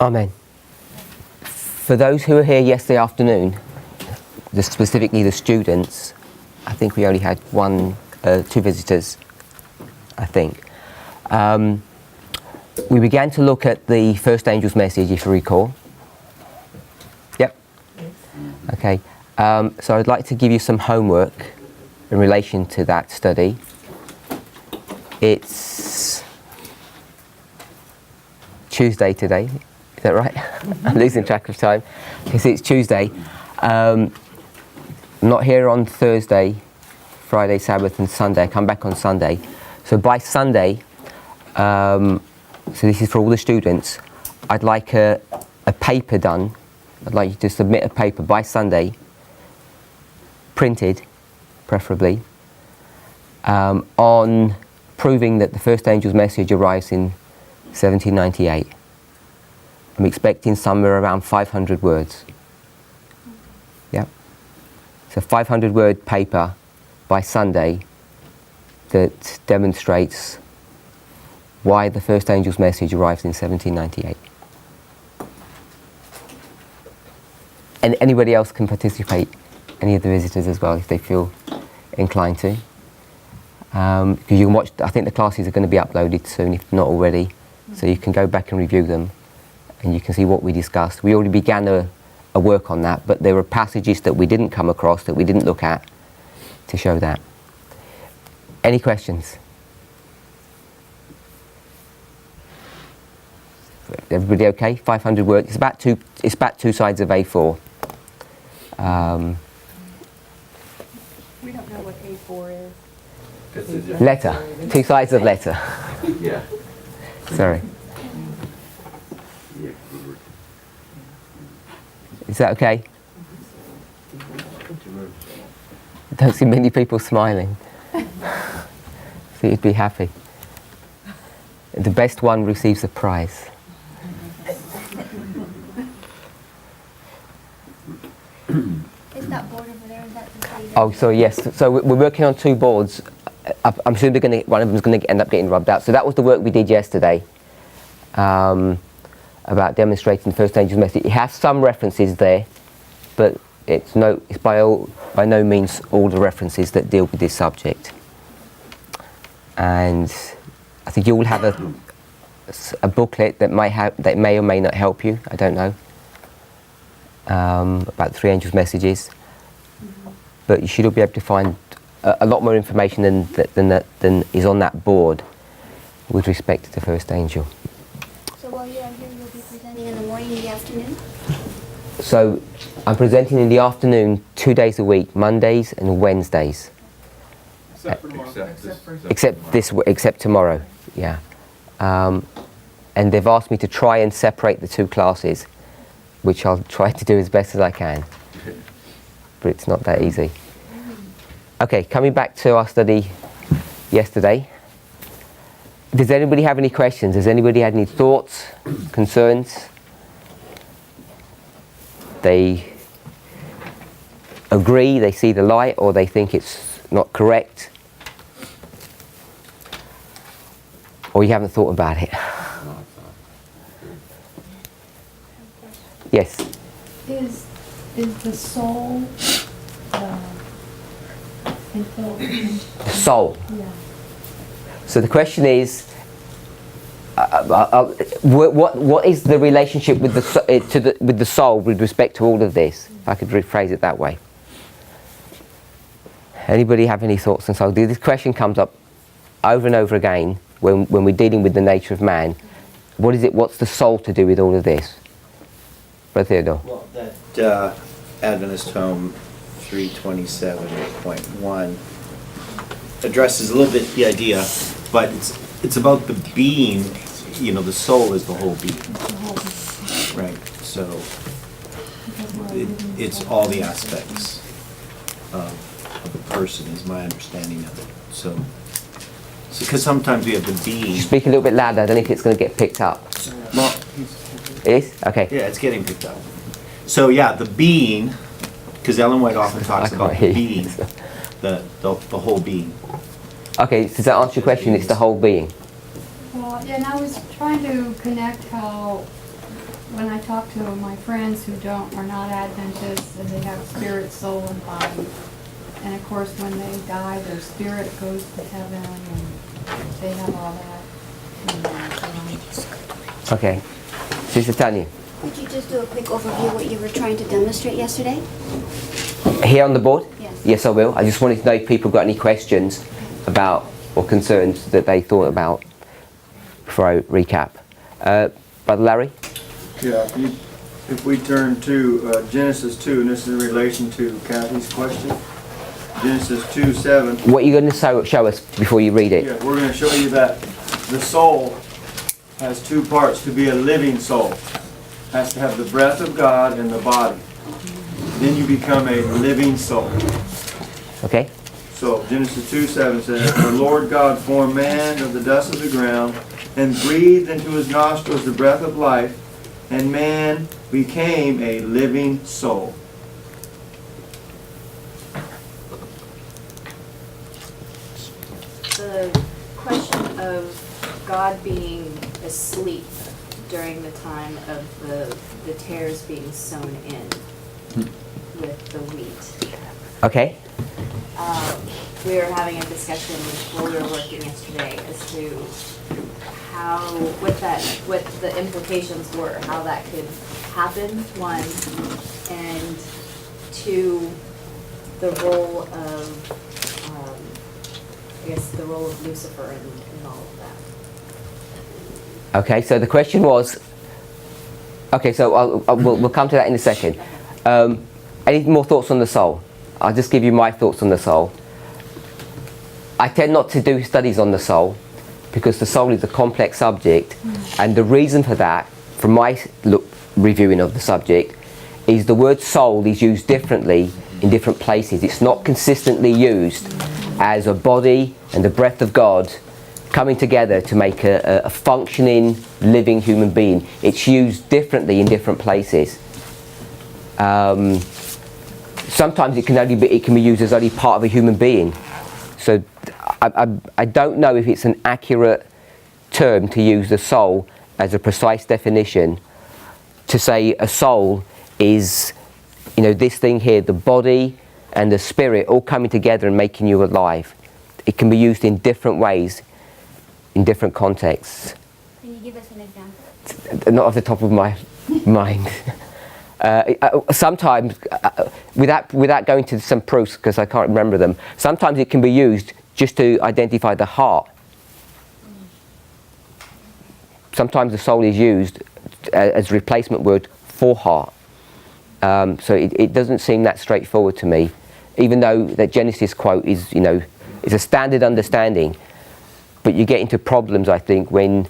Amen. For those who were here yesterday afternoon, specifically the students, I think we only had two visitors, I think. We began to look at the first angel's message, if you recall. Yep. Okay. So I'd like to give you some homework in relation to that study. It's Tuesday today. Is that right? I'm losing track of time. Because it's Tuesday. I'm not here on Thursday, Friday, Sabbath and Sunday. I come back on Sunday. So by Sunday, so this is for all the students, I'd like a paper done. I'd like you to submit a paper by Sunday, printed, preferably, on proving that the first angel's message arrives in 1798. I'm expecting somewhere around 500 words. Yeah. So 500 word paper by Sunday that demonstrates why the first angel's message arrives in 1798. And anybody else can participate, any of the visitors as well, if they feel inclined to. Because you can watch, I think the classes are going to be uploaded soon, if not already, so you can go back and review them and you can see what we discussed. We already began a work on that, but there were passages that we didn't come across, that we didn't look at, to show that. Any questions? Everybody okay? 500 words. It's about two sides of A4. We don't know what A4 is. Letter. 2 sides of letter. Yeah. Sorry. Is that okay? I don't see many people smiling. So you'd be happy. The best one receives a prize. Is that board over there? Is that the same? Oh, so yes. So we're working on 2 boards. I'm sure one of them is going to end up getting rubbed out. So that was the work we did yesterday, about demonstrating the first angel's message. It has some references there, but it's by no means all the references that deal with this subject. And I think you all have a booklet that may or may not help you. I don't know. About the 3 angels' messages, but you should all be able to find a lot more information than is on that board with respect to the first angel. So while you're here, you'll be presenting in the morning, in the afternoon? So I'm presenting in the afternoon 2 days a week, Mondays and Wednesdays. Except tomorrow, yeah. And they've asked me to try and separate the 2 classes, which I'll try to do as best as I can. But it's not that easy. Okay, coming back to our study yesterday. Does anybody have any questions? Has anybody had any thoughts, concerns? They agree, they see the light, or they think it's not correct? Or you haven't thought about it? Yes? Is the soul intelligent? Soul. Yeah. So the question is, what is the relationship with the soul with respect to all of this? If I could rephrase it that way. Anybody have any thoughts on soul? This question comes up over and over again when we're dealing with the nature of man. What is it? What's the soul to do with all of this? Brother Theodore. Well, that Adventist Home 327.1 addresses a little bit the idea, but it's about the being. You know, the soul is the whole being, right? So it's all the aspects of a person, is my understanding of it. So because sometimes we have the being. Speak a little bit louder. I don't know if it's going to get picked up. Well, it is? Okay. yeah, it's getting picked up. So yeah, the being, because Ellen White often talks about the being, the whole being. Okay, does that answer your question? It's the whole being. Well, yeah, and I was trying to connect how when I talk to my friends who are not Adventists, and they have spirit, soul, and body, and of course when they die, their spirit goes to heaven, and they have all that. Okay. Sister Tanya. Could you just do a quick overview of what you were trying to demonstrate yesterday? Here on the board? Yes. Yes, I will. I just wanted to know if people got any questions about or concerns that they thought about before I recap. Brother Larry? Yeah, if we turn to Genesis 2, and this is in relation to Kathy's question. Genesis 2:7. What are you going to show us before you read it? Yeah, we're going to show you that the soul has two parts. To be a living soul, has to have the breath of God in the body. Then you become a living soul. Okay. So Genesis 2:7 says, "The Lord God formed man of the dust of the ground, and breathed into his nostrils the breath of life, and man became a living soul." The question of God being asleep during the time of the tares being sown in with the wheat. Okay. We were having a discussion while we were working yesterday as to what the implications were, how that could happen, one, and two, the role of, the role of Lucifer in all of that. Okay, so the question was, okay, so we'll come to that in a second. Any more thoughts on the soul? I'll just give you my thoughts on the soul. I tend not to do studies on the soul because the soul is a complex subject, and the reason for that, from my reviewing of the subject, is the word soul is used differently in different places. It's not consistently used as a body and the breath of God coming together to make a functioning, living human being. It's used differently in different places. Sometimes it can be used as only part of a human being. So I don't know if it's an accurate term to use the soul as a precise definition. To say a soul is, this thing here, the body and the spirit all coming together and making you alive. It can be used in different ways, in different contexts. Can you give us an example? Not off the top of my mind. Sometimes, without going to some proofs, because I can't remember them, sometimes it can be used just to identify the heart. Sometimes the soul is used as a replacement word for heart. So it doesn't seem that straightforward to me, even though that Genesis quote is, is a standard understanding. But you get into problems, I think, when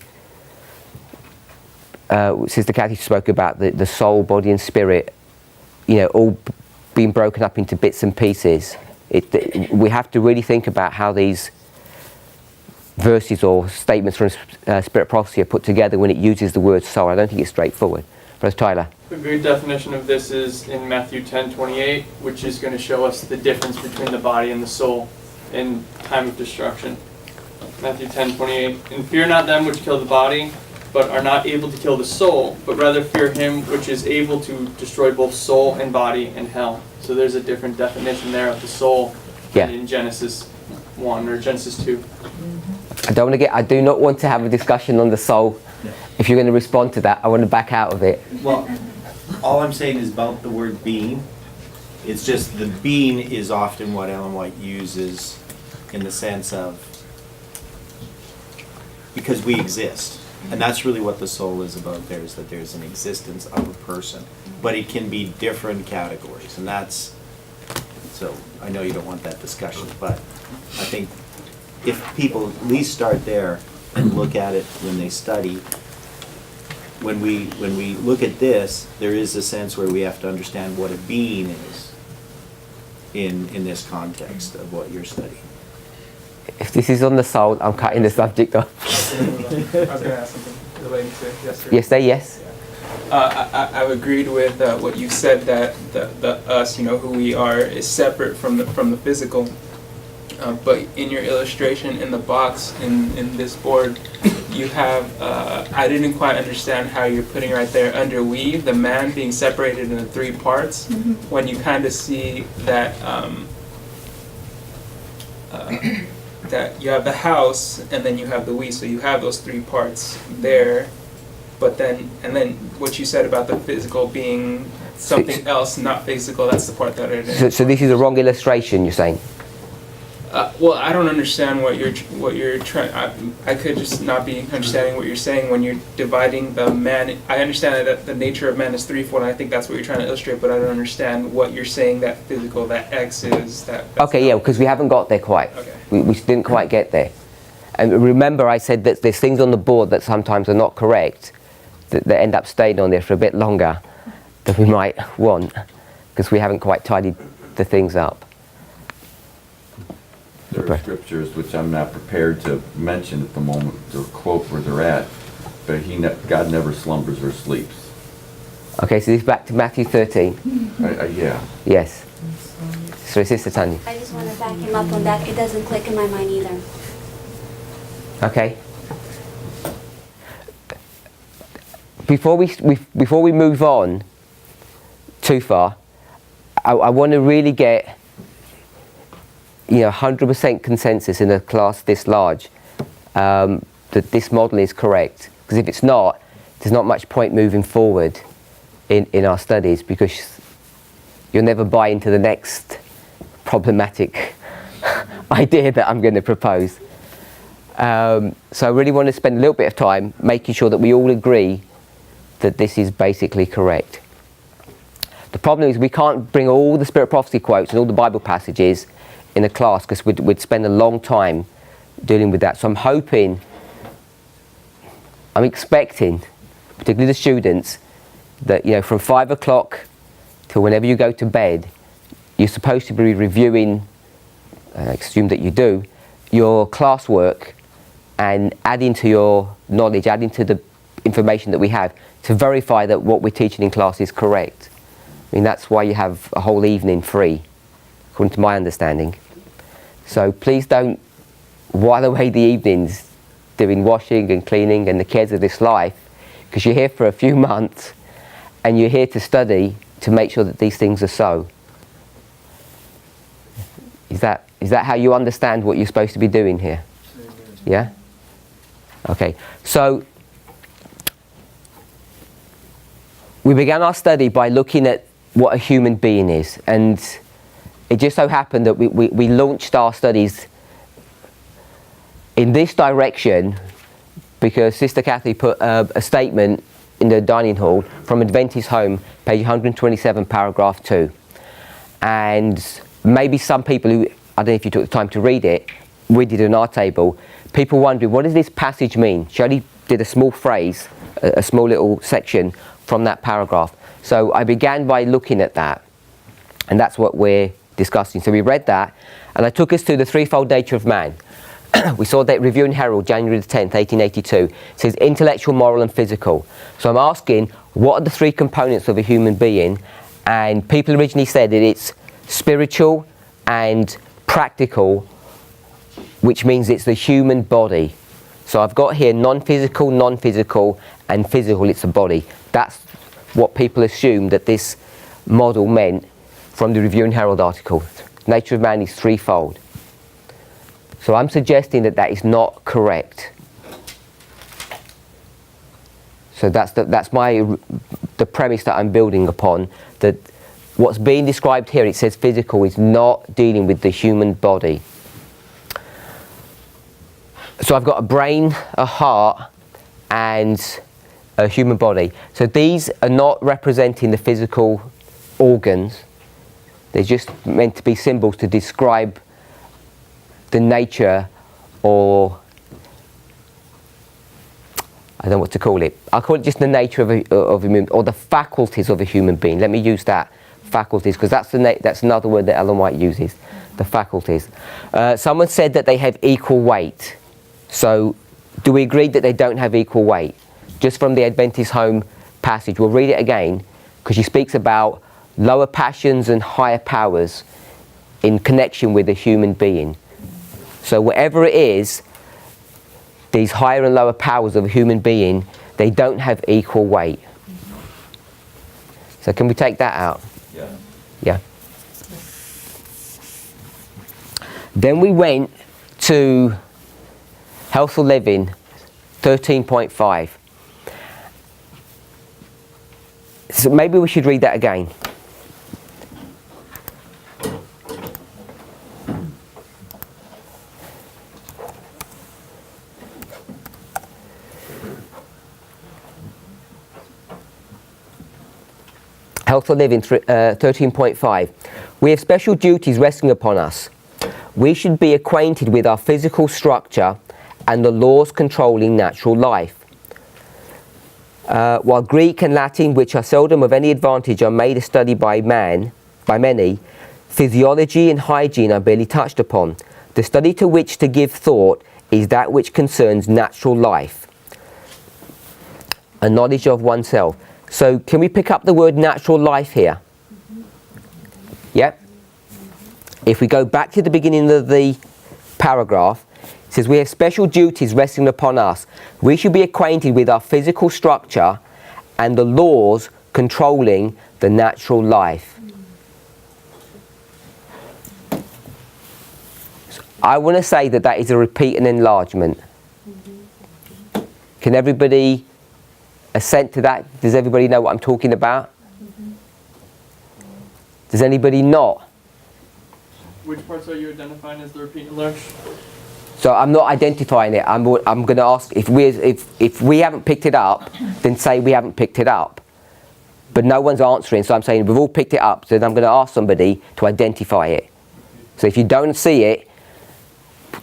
Sister Kathy spoke about the soul, body and spirit, all being broken up into bits and pieces. We have to really think about how these verses or statements from Spirit Prophecy are put together when it uses the word soul. I don't think it's straightforward. Brother Tyler. A good definition of this is in Matthew 10:28, which is going to show us the difference between the body and the soul in time of destruction. Matthew 10:28, "And fear not them which kill the body, but are not able to kill the soul, but rather fear him which is able to destroy both soul and body in hell." So there's a different definition there of the soul than in Genesis 1 or Genesis 2. I do not want to have a discussion on the soul. If you're going to respond to that, I want to back out of it. Well, all I'm saying is about the word being. It's just the being is often what Ellen White uses in the sense of because we exist. And that's really what the soul is about there, is that there's an existence of a person. But it can be different categories. And that's, so I know you don't want that discussion, but I think if people at least start there and look at it when they study, when we look at this, there is a sense where we have to understand what a being is in this context of what you're studying. If this is on the soul, I'm cutting the subject off. I was going to ask something relating to yesterday. Yes, say yes. I've agreed with what you said, that the us, who we are, is separate from the physical. but in your illustration in the box in this board, you have, I didn't quite understand how you're putting right there under weave, the man being separated into 3 parts, when you kind of see that that you have the house and then you have the we, so you have those 3 parts there, but then, and then what you said about the physical being something else, not physical, that's the part that I didn't. So this is a wrong illustration, you're saying? Well, I don't understand what you're trying. I could just not be understanding what you're saying when you're dividing the man. I understand that the nature of man is threefold, and I think that's what you're trying to illustrate. But I don't understand what you're saying that physical, that X is. That's Okay, yeah, because we haven't got there quite. Okay. We didn't quite get there. And remember, I said that there's things on the board that sometimes are not correct, that end up staying on there for a bit longer than we might want, because we haven't quite tidied the things up. There are scriptures which I'm not prepared to mention at the moment, or quote where they're at, but God never slumbers or sleeps. Okay, so this is back to Matthew 13. Yeah. Yes. So Sister Tanya. I just want to back him up on that. It doesn't click in my mind either. Okay. Before we move on too far, I want to really get 100% consensus in a class this large that this model is correct. Because if it's not, there's not much point moving forward in our studies, because you'll never buy into the next problematic idea that I'm going to propose. So I really want to spend a little bit of time making sure that we all agree that this is basically correct. The problem is we can't bring all the Spirit Prophecy quotes and all the Bible passages in a class, because we'd spend a long time dealing with that. So I'm expecting, particularly the students, that from 5 o'clock till whenever you go to bed, you're supposed to be reviewing, I assume that you do, your classwork and adding to your knowledge, adding to the information that we have to verify that what we're teaching in class is correct. I mean, that's why you have a whole evening free, according to my understanding. So please don't while away the evenings doing washing and cleaning and the cares of this life, because you're here for a few months and you're here to study to make sure that these things are so. Is that how you understand what you're supposed to be doing here? Yeah? Okay. So we began our study by looking at what a human being is, and it just so happened that we launched our studies in this direction because Sister Kathy put a statement in the dining hall from Adventist Home, page 127, paragraph 2. And maybe some people who, I don't know if you took the time to read it, we did on our table, people wondering, what does this passage mean? She only did a small phrase, a small little section from that paragraph. So I began by looking at that, and that's what we're discussing. So we read that, and I took us to the threefold nature of man. We saw that Review and Herald, January the 10th, 1882. It says intellectual, moral and physical. So I'm asking, what are the three components of a human being? And people originally said that it's spiritual and practical, which means it's the human body. So I've got here non-physical, and physical, it's a body. That's what people assumed that this model meant from the Review and Herald article. Nature of man is threefold. So I'm suggesting that that is not correct. So that's the premise that I'm building upon, that what's being described here, it says physical, is not dealing with the human body. So I've got a brain, a heart, and a human body. So these are not representing the physical organs. They're just meant to be symbols to describe the nature, or I don't know what to call it. I'll call it just the nature of a human, or the faculties of a human being. Let me use that, faculties, because that's another word that Ellen White uses, the faculties. Someone said that they have equal weight. So do we agree that they don't have equal weight? Just from the Adventist Home passage, we'll read it again, because she speaks about lower passions and higher powers in connection with a human being. So whatever it is, these higher and lower powers of a human being, they don't have equal weight. So can we take that out? Yeah. Yeah. Then we went to Healthful Living 13.5. So maybe we should read that again. Healthful Living 13.5. We have special duties resting upon us. We should be acquainted with our physical structure and the laws controlling natural life. While Greek and Latin, which are seldom of any advantage, are made a study by many, physiology and hygiene are barely touched upon. The study to which to give thought is that which concerns natural life, a knowledge of oneself. So can we pick up the word natural life here? Yep. If we go back to the beginning of the paragraph, it says we have special duties resting upon us. We should be acquainted with our physical structure and the laws controlling the natural life. So I want to say that that is a repeat and enlargement. Can everybody assent to that? Does everybody know what I'm talking about? Does anybody not? Which parts are you identifying as the repeat and enlarge? So I'm not identifying it. I'm going to ask if we haven't picked it up, then say we haven't picked it up. But no one's answering, so I'm saying we've all picked it up. So then I'm going to ask somebody to identify it. So if you don't see it,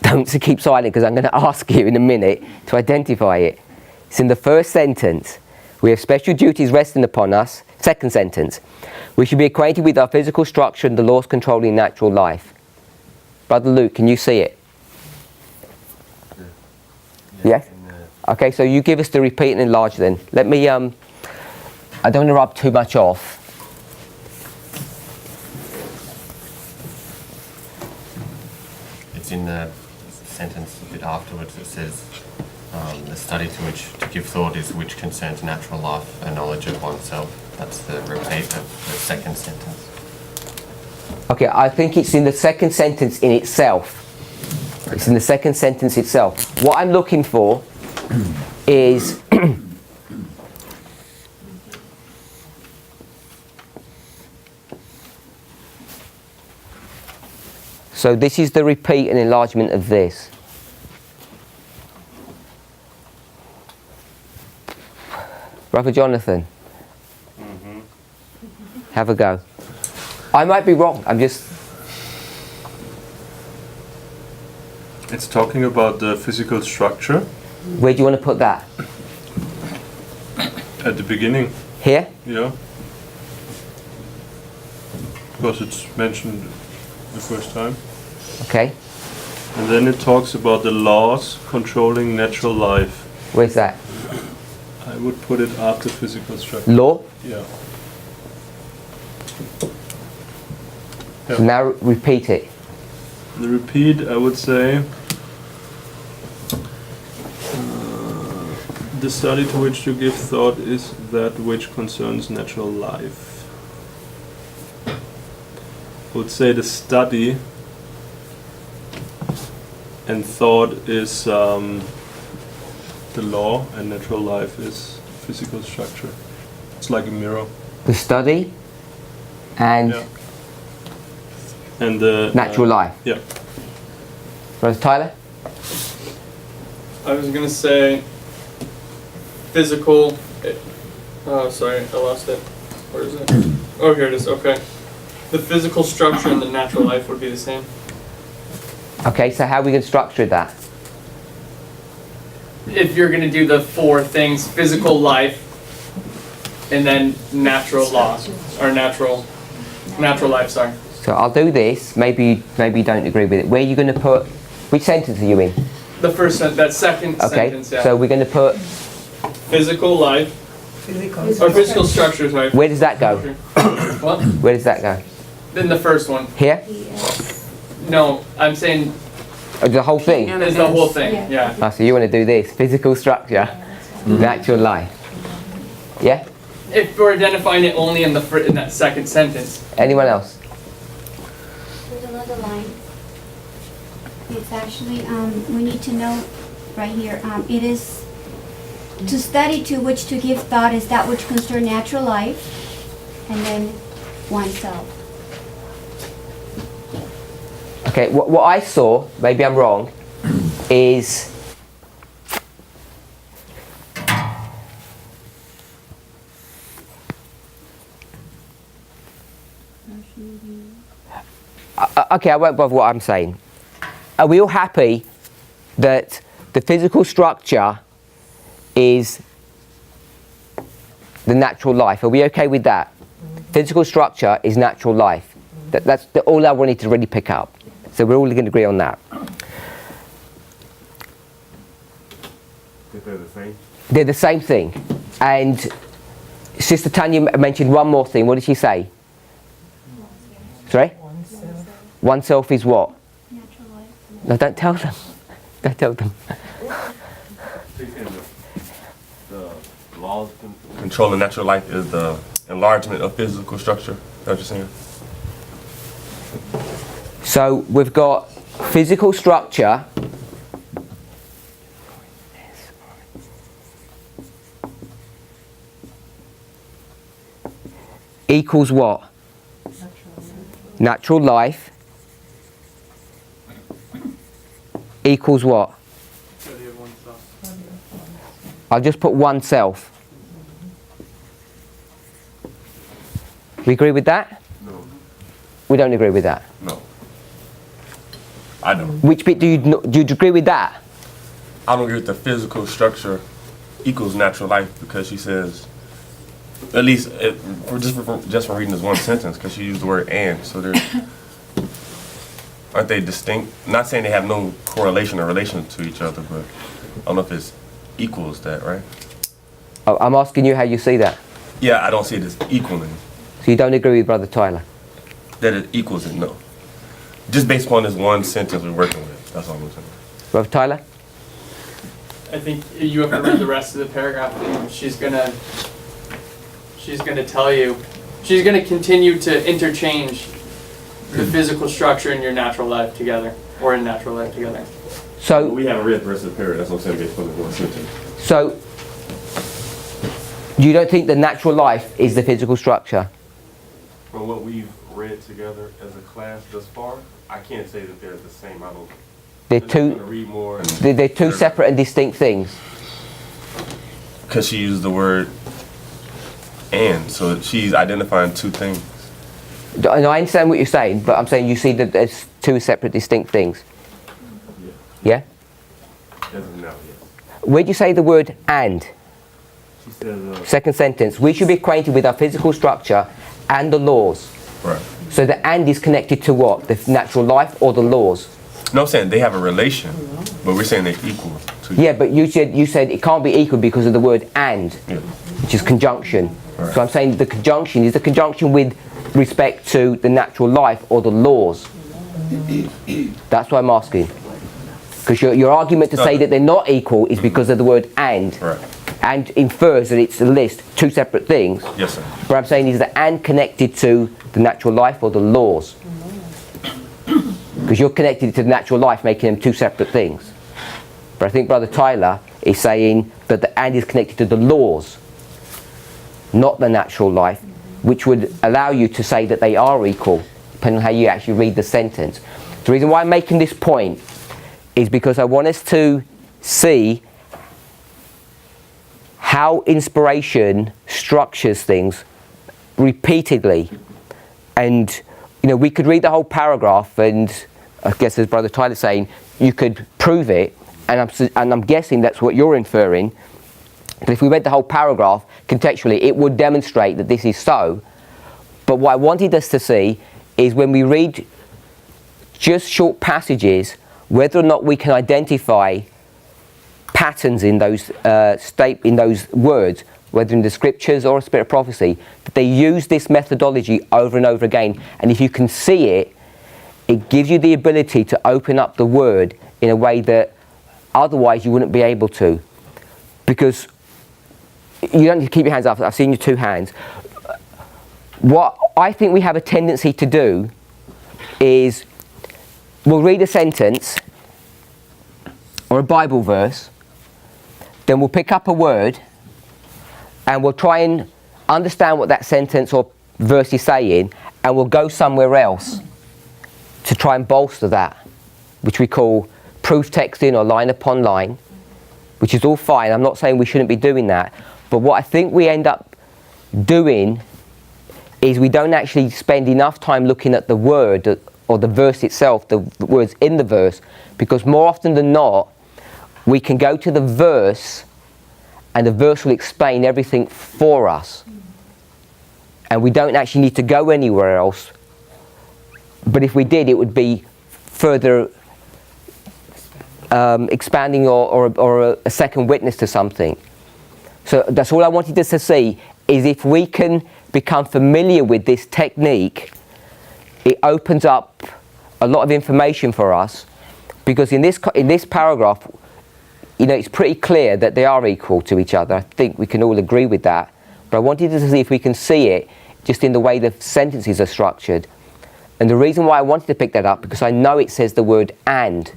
don't keep silent, because I'm going to ask you in a minute to identify it. It's in the first sentence. We have special duties resting upon us. Second sentence. We should be acquainted with our physical structure and the laws controlling natural life. Brother Luke, can you see it? Yeah? Okay, so you give us the repeat and enlarge then. Let me, I don't want to rub too much off. It's in the sentence a bit afterwards. It says, the study to which to give thought is which concerns natural life and knowledge of oneself. That's the repeat of the second sentence. Okay, I think it's in the second sentence in itself. It's in the second sentence itself. What I'm looking for is so this is the repeat and enlargement of this. Brother Jonathan, have a go. I might be wrong, I'm just... It's talking about the physical structure. Where do you want to put that? At the beginning, Here? yeah. Because it's mentioned the first time. Okay. And then it talks about the laws controlling natural life. Where's that? I would put it after physical structure. Law? Yeah. So now repeat it. The repeat, I would say, the study to which to give thought is that which concerns natural life. I would say the study and thought is the law, and natural life is physical structure. It's like a mirror. The study and Yeah. And the Natural life. Yeah. Brother Tyler? I was gonna say physical. Oh, sorry, I lost it. Where is it? Oh, here it is. Okay. The physical structure and the natural life would be the same. Okay, so how are we going to structure that? If you're gonna do the four things: physical life, and then natural law, or natural life. Sorry. So I'll do this. Maybe you don't agree with it. Where are you going to put? Which sentence are you in? The first sentence. That second Okay. sentence. Yeah. So we're going to put. Physical life. Or physical structure. Sorry. Where does that go? What? Where does that go? Then the first one. Here? No, I'm saying The whole thing? Is the whole thing, Yeah. yeah. So you want to do this, physical structure, natural life. Yeah? If we're identifying it only in that second sentence. Anyone else? There's another line. It's actually, we need to know right here, it is to study, to which to give thought, is that which concerns natural life, and then oneself. Okay, what I saw, maybe I'm wrong, is okay, I won't bother what I'm saying. Are we all happy that the physical structure is the natural life? Are we okay with that? Physical structure is natural life. That's all I wanted to really pick up. So we're all going to agree on that. They're the same. They're the same thing. And Sister Tanya mentioned one more thing. What did she say? Sorry? Oneself is what? Natural life. No, don't tell them. Don't tell them. The laws controlling natural life is the enlargement of physical structure. Is that what you're saying? So we've got physical structure equals what? Natural life equals what? I'll just put oneself. We agree with that? No. We don't agree with that. No. I don't. Which bit do you agree with that? I don't agree with the physical structure equals natural life because she says, at least just from reading this one sentence, because she used the word "and," so they're aren't they distinct? Not saying they have no correlation or relation to each other, but I don't know if it equals that, right? Oh, I'm asking you how you see that. Yeah, I don't see it as equaling. So you don't agree with Brother Tyler? That it equals it, no. Just based upon this one sentence we're working with. That's all I'm saying. Brother Tyler? I think you have to read the rest of the paragraph, and she's gonna tell you, she's gonna continue to interchange the physical structure and your natural life together, or in natural life together. So We haven't read the rest of the paragraph. That's what I'm saying based upon this one sentence. So you don't think the natural life is the physical structure? From what we've read together as a class thus far, I can't say that they're the same. I don't. They're I'm just gonna two. read more. They're two separate and distinct things. Because she used the word "and," so she's identifying two things. And I understand what you're saying, but I'm saying you see that there's two separate, distinct things. Yeah? As of now, yes. Where'd you say the word "and"? She says. Second sentence. We should be acquainted with our physical structure and the laws. Right. So the "and" is connected to what? The natural life or the laws? No, I'm saying they have a relation, but we're saying they're equal to. Yeah, but you said it can't be equal because of the word "and," Yeah. which is conjunction. Right. So I'm saying the conjunction is the conjunction with respect to the natural life or the laws. That's what I'm asking. Because your argument to say that they're not equal is because of the word "and." Right. And infers that it's a list, two separate things. Yes, sir. What I'm saying is the "and" connected to the natural life or the laws. Because you're connected to the natural life, making them two separate things. But I think Brother Tyler is saying that the "and" is connected to the laws, not the natural life, which would allow you to say that they are equal, depending on how you actually read the sentence. The reason why I'm making this point is because I want us to see how inspiration structures things repeatedly. And, you know, we could read the whole paragraph, and I guess as Brother Tyler's saying, you could prove it, and I'm guessing that's what you're inferring. But if we read the whole paragraph contextually, it would demonstrate that this is so. But what I wanted us to see is when we read just short passages, whether or not we can identify patterns in those in those words, whether in the scriptures or a spirit of prophecy, that they use this methodology over and over again. And if you can see it, it gives you the ability to open up the word in a way that otherwise you wouldn't be able to. Because you don't need to keep your hands up. I've seen your two hands. What I think we have a tendency to do is we'll read a sentence or a Bible verse, then we'll pick up a word and we'll try and understand what that sentence or verse is saying, and we'll go somewhere else to try and bolster that, which we call proof texting or line upon line, which is all fine. I'm not saying we shouldn't be doing that, but what I think we end up doing is we don't actually spend enough time looking at the word or the verse itself, the words in the verse, because more often than not, we can go to the verse and the verse will explain everything for us. And we don't actually need to go anywhere else. But if we did, it would be further expanding or a second witness to something. So that's all I wanted us to see, is if we can become familiar with this technique, it opens up a lot of information for us, because in this paragraph, you know, it's pretty clear that they are equal to each other. I think we can all agree with that. But I wanted to see if we can see it just in the way the sentences are structured. And the reason why I wanted to pick that up, because I know it says the word and.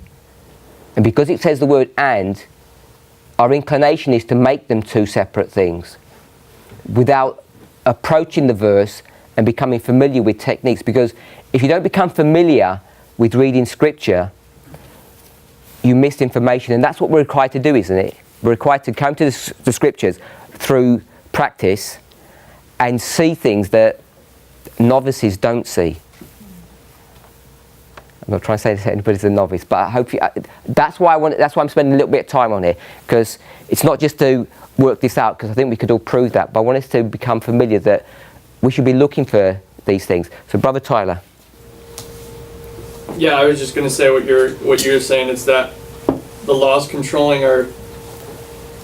And because it says the word and, our inclination is to make them two separate things without approaching the verse and becoming familiar with techniques. Because if you don't become familiar with reading scripture, you miss information, and that's what we're required to do, isn't it? We're required to come to the scriptures through practice and see things that novices don't see. I'm not trying to say that anybody's a novice, but I hope that's why I'm spending a little bit of time on it, because it's not just to work this out, because I think we could all prove that, but I want us to become familiar that we should be looking for these things. So, Brother Tyler. Yeah, I was just going to say what you're saying is that the laws controlling are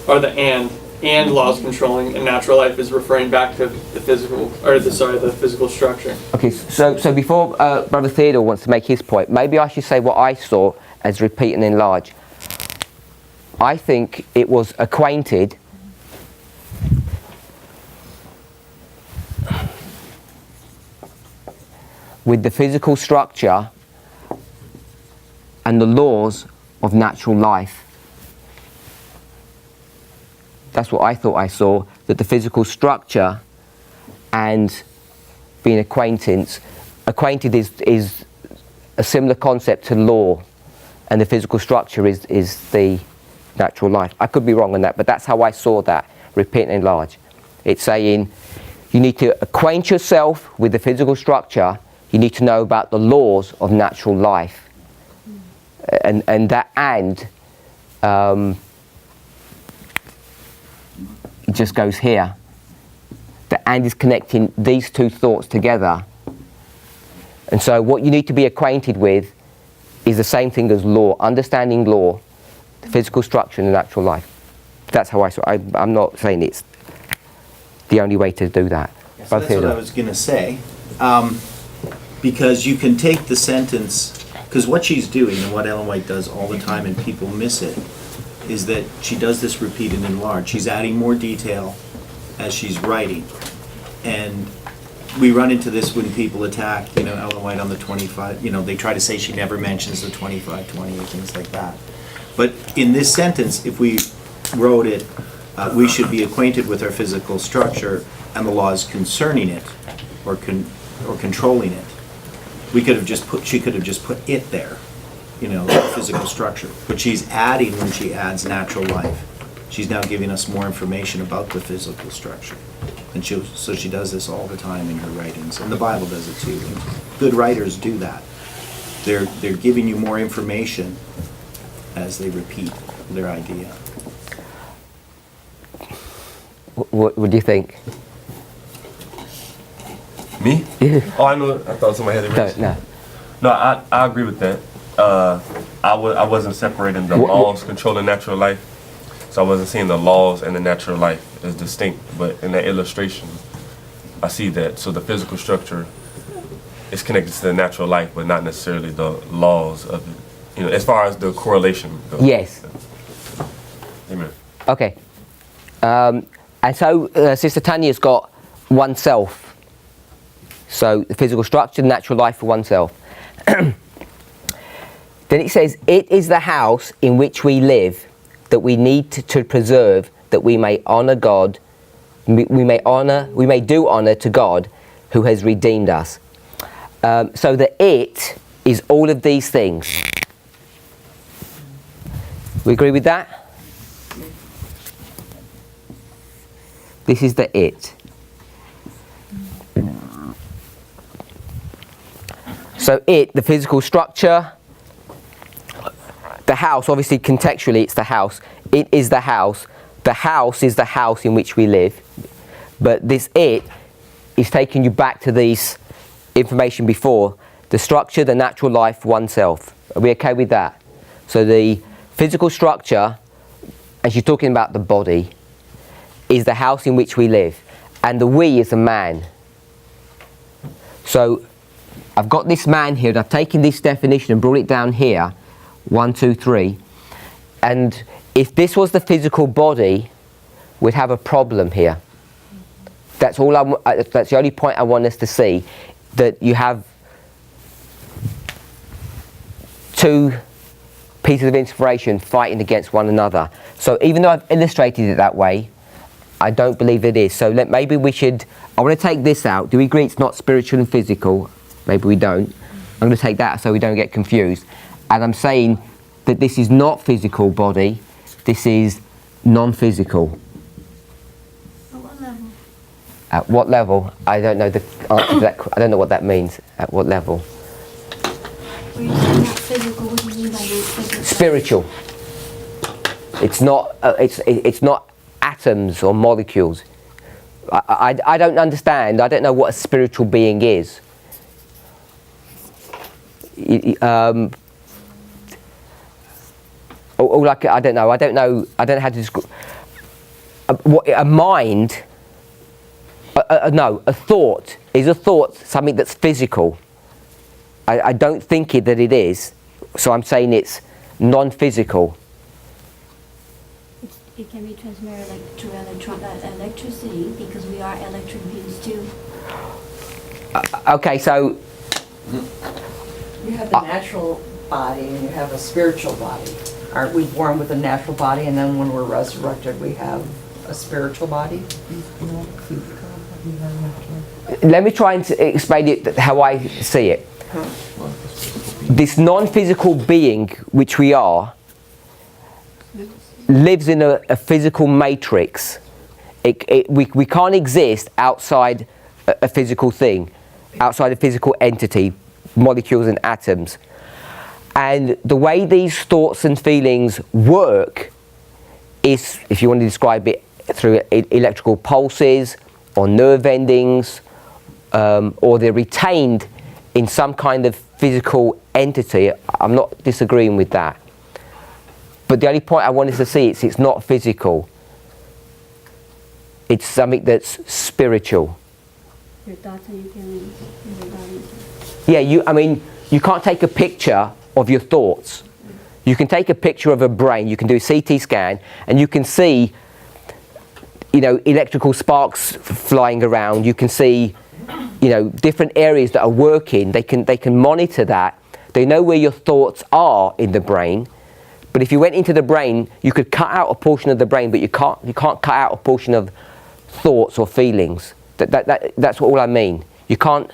the and laws controlling, and natural life is referring back to the physical, or the physical structure. Okay, so before Brother Theodore wants to make his point, maybe I should say what I saw as repeat and enlarge. I think it was acquainted with the physical structure and the laws of natural life. That's what I thought I saw, that the physical structure and being acquainted is a similar concept to law, and the physical structure is the natural life. I could be wrong on that, but that's how I saw that, repeat and enlarge. It's saying you need to acquaint yourself with the physical structure, you need to know about the laws of natural life. And that it just goes here. The and is connecting these two thoughts together. And so what you need to be acquainted with is the same thing as law, understanding law, the physical structure and the natural life. That's how I saw it. I'm not saying it's the only way to do that. So that's what I was going to say. Because you can take the sentence, because what she's doing and what Ellen White does all the time, and people miss it, is that she does this repeat and enlarge. She's adding more detail as she's writing. And we run into this when people attack, Ellen White on the 25, they try to say she never mentions the 25, 20, and things like that. But in this sentence, if we wrote it, we should be acquainted with our physical structure and the laws concerning it, or controlling it. She could have just put it there, the physical structure. But she's adding, when she adds natural life, she's now giving us more information about the physical structure. And so she does this all the time in her writings, and the Bible does it too. And good writers do that. They're giving you more information as they repeat their idea. What do you think? Me? Oh, I know. I thought somebody had it raised. No. No, I agree with that. I wasn't separating the laws controlling natural life, so I wasn't seeing the laws and the natural life as distinct. But in that illustration, I see that. So the physical structure is connected to the natural life, but not necessarily the laws of it. You know, as far as the correlation goes. Yes. Amen. Okay. And so Sister Tanya's got oneself. So the physical structure, natural life for oneself. Then it says, it is the house in which we live that we need to preserve, that we may honor God, we may do honor to God who has redeemed us. So the it is all of these things. We agree with that? This is the it. So it, the physical structure, the house, obviously contextually it's the house. It is the house. The house is the house in which we live. But this it is taking you back to this information before. The structure, the natural life, oneself. Are we okay with that? So the physical structure, and she's talking about the body, is the house in which we live. And the we is a man. So I've got this man here, and I've taken this definition and brought it down here. 1, 2, 3. And if this was the physical body, we'd have a problem here. That's all. That's the only point I want us to see, that you have two pieces of inspiration fighting against one another. So even though I've illustrated it that way, I don't believe it is. So maybe we should, I want to take this out. Do we agree it's not spiritual and physical? Maybe we don't. I'm going to take that so we don't get confused. And I'm saying that this is not physical body, this is non-physical. At what level? At what level? I don't know the answer to that. I don't know what that means. At what level? When you say not physical, what do you mean by not physical? Spiritual. It's not. It's not atoms or molecules. I don't understand. I don't know what a spiritual being is. Or like I don't know. I don't know how to describe. What a mind. No, a thought is a thought something that's physical. I don't think that it is. So I'm saying it's non-physical. It can be transmitted like through electricity, because we are electric beings too. Okay, so You have the natural body and you have a spiritual body. Aren't we born with a natural body, and then when we're resurrected we have a spiritual body? let me try and explain it how I see it. This non-physical being, which we are, lives in a physical matrix. We can't exist outside a physical thing, outside a physical entity, molecules and atoms. And the way these thoughts and feelings work is, if you want to describe it, through electrical pulses or nerve endings, or they're retained in some kind of physical entity. I'm not disagreeing with that. But the only point I wanted to see is it's not physical. It's something that's spiritual. Your thoughts and your feelings in your body. Yeah, you can't take a picture of your thoughts. You can take a picture of a brain, you can do a CT scan, and you can see, electrical sparks flying around. You can see, different areas that are working. They can monitor that. They know where your thoughts are in the brain. But if you went into the brain, you could cut out a portion of the brain, but you can't cut out a portion of thoughts or feelings. That's all I mean. You can't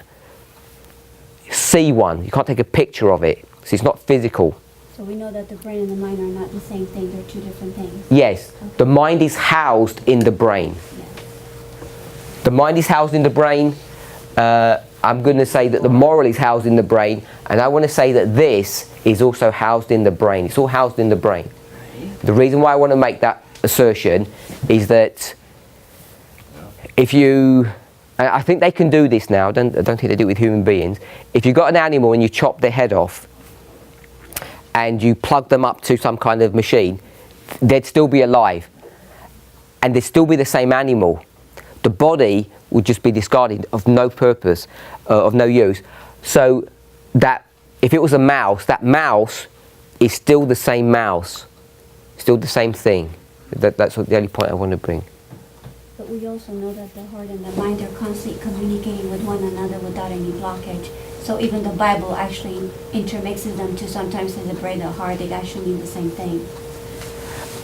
see one. You can't take a picture of it. So it's not physical. So we know that the brain and the mind are not the same thing. They're two different things. Yes. Okay. The mind is housed in the brain. Yes. The mind is housed in the brain. I'm going to say that the moral is housed in the brain. And I want to say that this is also housed in the brain. It's all housed in the brain. The reason why I want to make that assertion is that if you... I think they can do this now. I don't think they do it with human beings. If you've got an animal and you chop their head off and you plug them up to some kind of machine, they'd still be alive. And they'd still be the same animal. The body would just be discarded, of no purpose, of no use. So that if it was a mouse, that mouse is still the same mouse, still the same thing. That's the only point I want to bring. But we also know that the heart and the mind are constantly communicating with one another without any blockage. So even the Bible actually intermixes them to sometimes say the brain, the heart, they actually mean the same thing.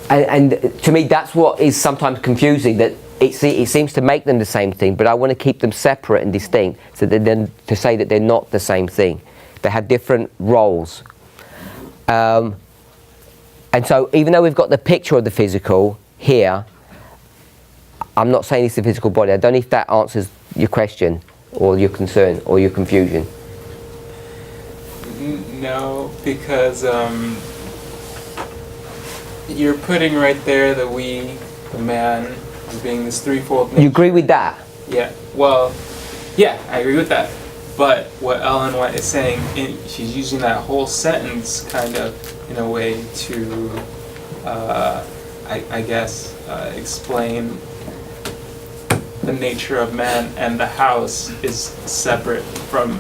And to me, that's what is sometimes confusing, that it seems to make them the same thing, but I want to keep them separate and distinct, so that then to say that they're not the same thing. They have different roles. And so even though we've got the picture of the physical here, I'm not saying it's the physical body. I don't know if that answers your question or your concern or your confusion. No, because you're putting right there the we, the man, as being this threefold nature. You agree with that? Yeah. Well, yeah, I agree with that. But what Ellen White is saying, she's using that whole sentence kind of in a way to, I guess, explain the nature of man, and the house is separate from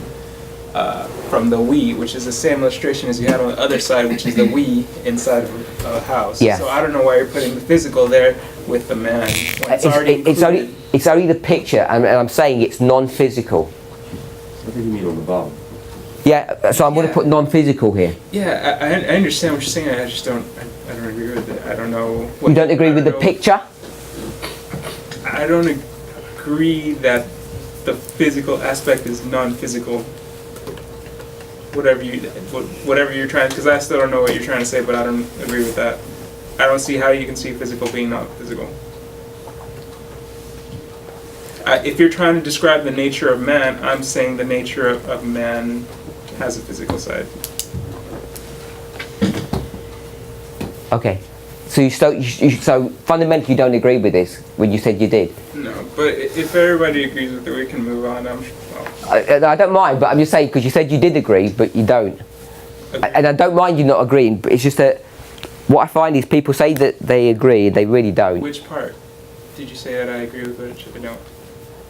the we, which is the same illustration as you had on the other side, which is the we inside of a house. Yeah. So I don't know why you're putting the physical there with the man. When It's only the picture, and I'm saying it's non-physical. What do you mean on the bottom? Yeah, so I'm going to put non-physical here. Yeah, I understand what you're saying. I just don't agree with it. I don't know. You don't agree with the picture? I don't agree that the physical aspect is non-physical. Whatever you're trying, because I still don't know what you're trying to say, but I don't agree with that. I don't see how you can see physical being not physical. If you're trying to describe the nature of man, I'm saying the nature of man has a physical side. Okay. So fundamentally you don't agree with this when you said you did? No, but if everybody agrees with it, we can move on. I don't mind, but I'm just saying, because you said you did agree, but you don't. Okay. And I don't mind you not agreeing, but it's just that what I find is people say that they agree, they really don't. Which part did you say that I agree with, which I don't?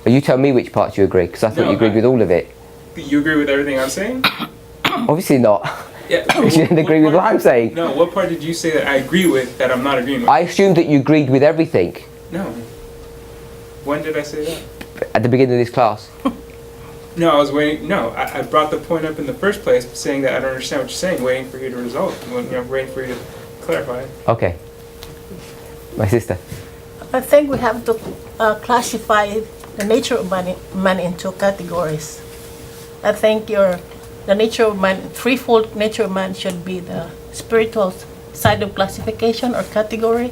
Well, you tell me which parts you agree, because I thought you agreed with all of it. You agree with everything I'm saying? Obviously not. Yeah, you didn't agree with what I'm saying. No, what part did you say that I agree with that I'm not agreeing with? I assumed that you agreed with everything. No. When did I say that? At the beginning of this class. No, I was waiting. No, I brought the point up in the first place, saying that I don't understand what you're saying, waiting for you to resolve, waiting for you to clarify. Okay. My sister. I think we have to classify the nature of man in two categories. I think the nature of man, threefold nature of man should be the spiritual side of classification or category,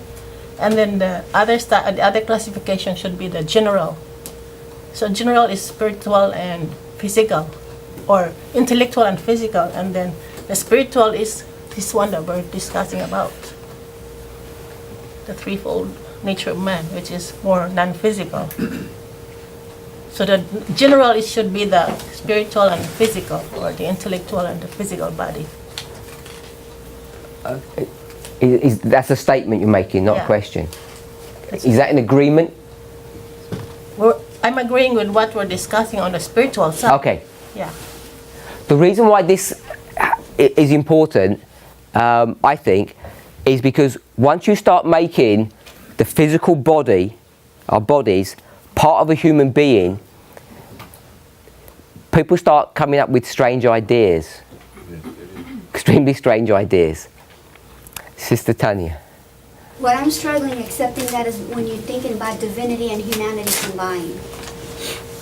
and then the other classification should be the general. So general is spiritual and physical, or intellectual and physical, and then the spiritual is this one that we're discussing about, the threefold nature of man, which is more non-physical. So the general, it should be the spiritual and physical, or the intellectual and the physical body. That's a statement you're making, not a question. Is that an agreement? I'm agreeing with what we're discussing on the spiritual side. Okay. Yeah. The reason why this is important, I think, is because once you start making the physical body, our bodies, part of a human being, people start coming up with strange ideas. Extremely strange ideas. Sister Tanya. What I'm struggling accepting that is when you're thinking about divinity and humanity combined.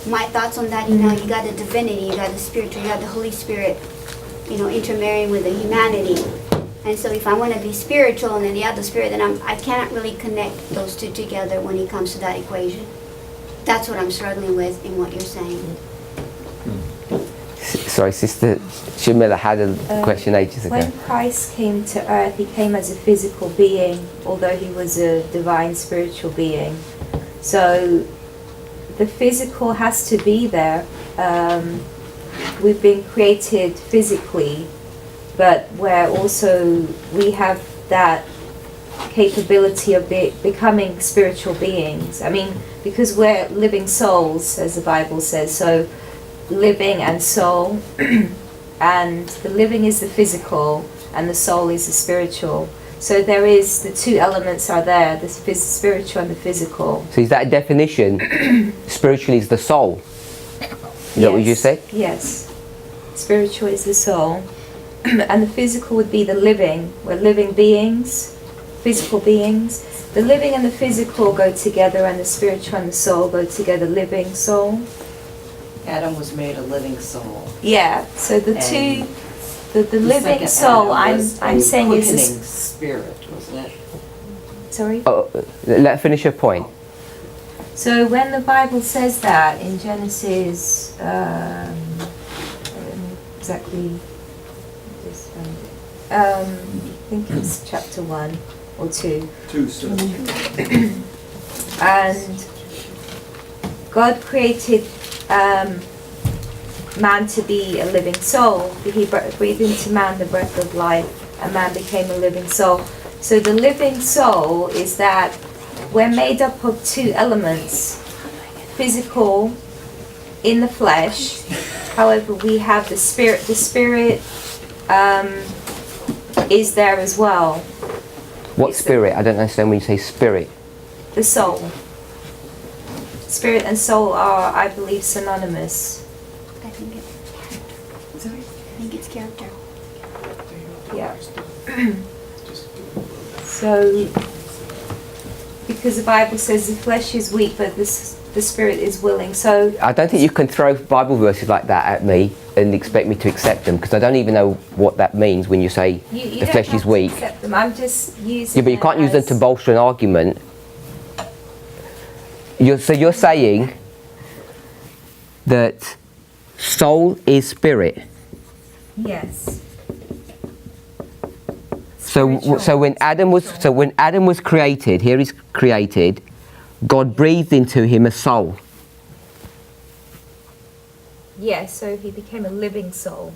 My thoughts on that, you got the divinity, you got the spiritual, you got the Holy Spirit, intermarrying with the humanity. And so if I want to be spiritual and then the other spirit, then I cannot really connect those two together when it comes to that equation. That's what I'm struggling with in what you're saying. Sorry, Sister Shamila had a question ages ago. When Christ came to earth, he came as a physical being, although he was a divine spiritual being. So the physical has to be there. We've been created physically, but we have that capability of becoming spiritual beings. I mean, because we're living souls, as the Bible says, so living and soul, and the living is the physical, and the soul is the spiritual. So there is, the two elements are there, the spiritual and the physical. So is that a definition? Spiritual is the soul. Is that what you said? Yes. Spiritual is the soul. And the physical would be the living. We're living beings, physical beings. The living and the physical go together, and the spiritual and the soul go together, living soul. Adam was made a living soul. Yeah, so the two, the living second soul, Adam was I'm a saying is quickening this, spirit, wasn't it? sorry? Oh, let her finish her point. So when the Bible says that in Genesis, exactly, this one, I think it's chapter 1 or 2. 2:7. And God created man to be a living soul. He breathed into man the breath of life, and man became a living soul. So the living soul is that we're made up of two elements, physical in the flesh, however we have the spirit. The spirit is there as well. What spirit? I don't understand when you say spirit. The soul. Spirit and soul are, I believe, synonymous. I think it's, sorry? I think it's character. Yeah. So, because the Bible says the flesh is weak, but the spirit is willing. So I don't think you can throw Bible verses like that at me and expect me to accept them, because I don't even know what that means when you say you the don't flesh have is to weak. accept them. I'm just using. Yeah, but you can't use them as- to bolster an argument. So you're saying that soul is spirit. Yes. So when Adam was created, here he's created, God breathed into him a soul. Yeah. So he became a living soul.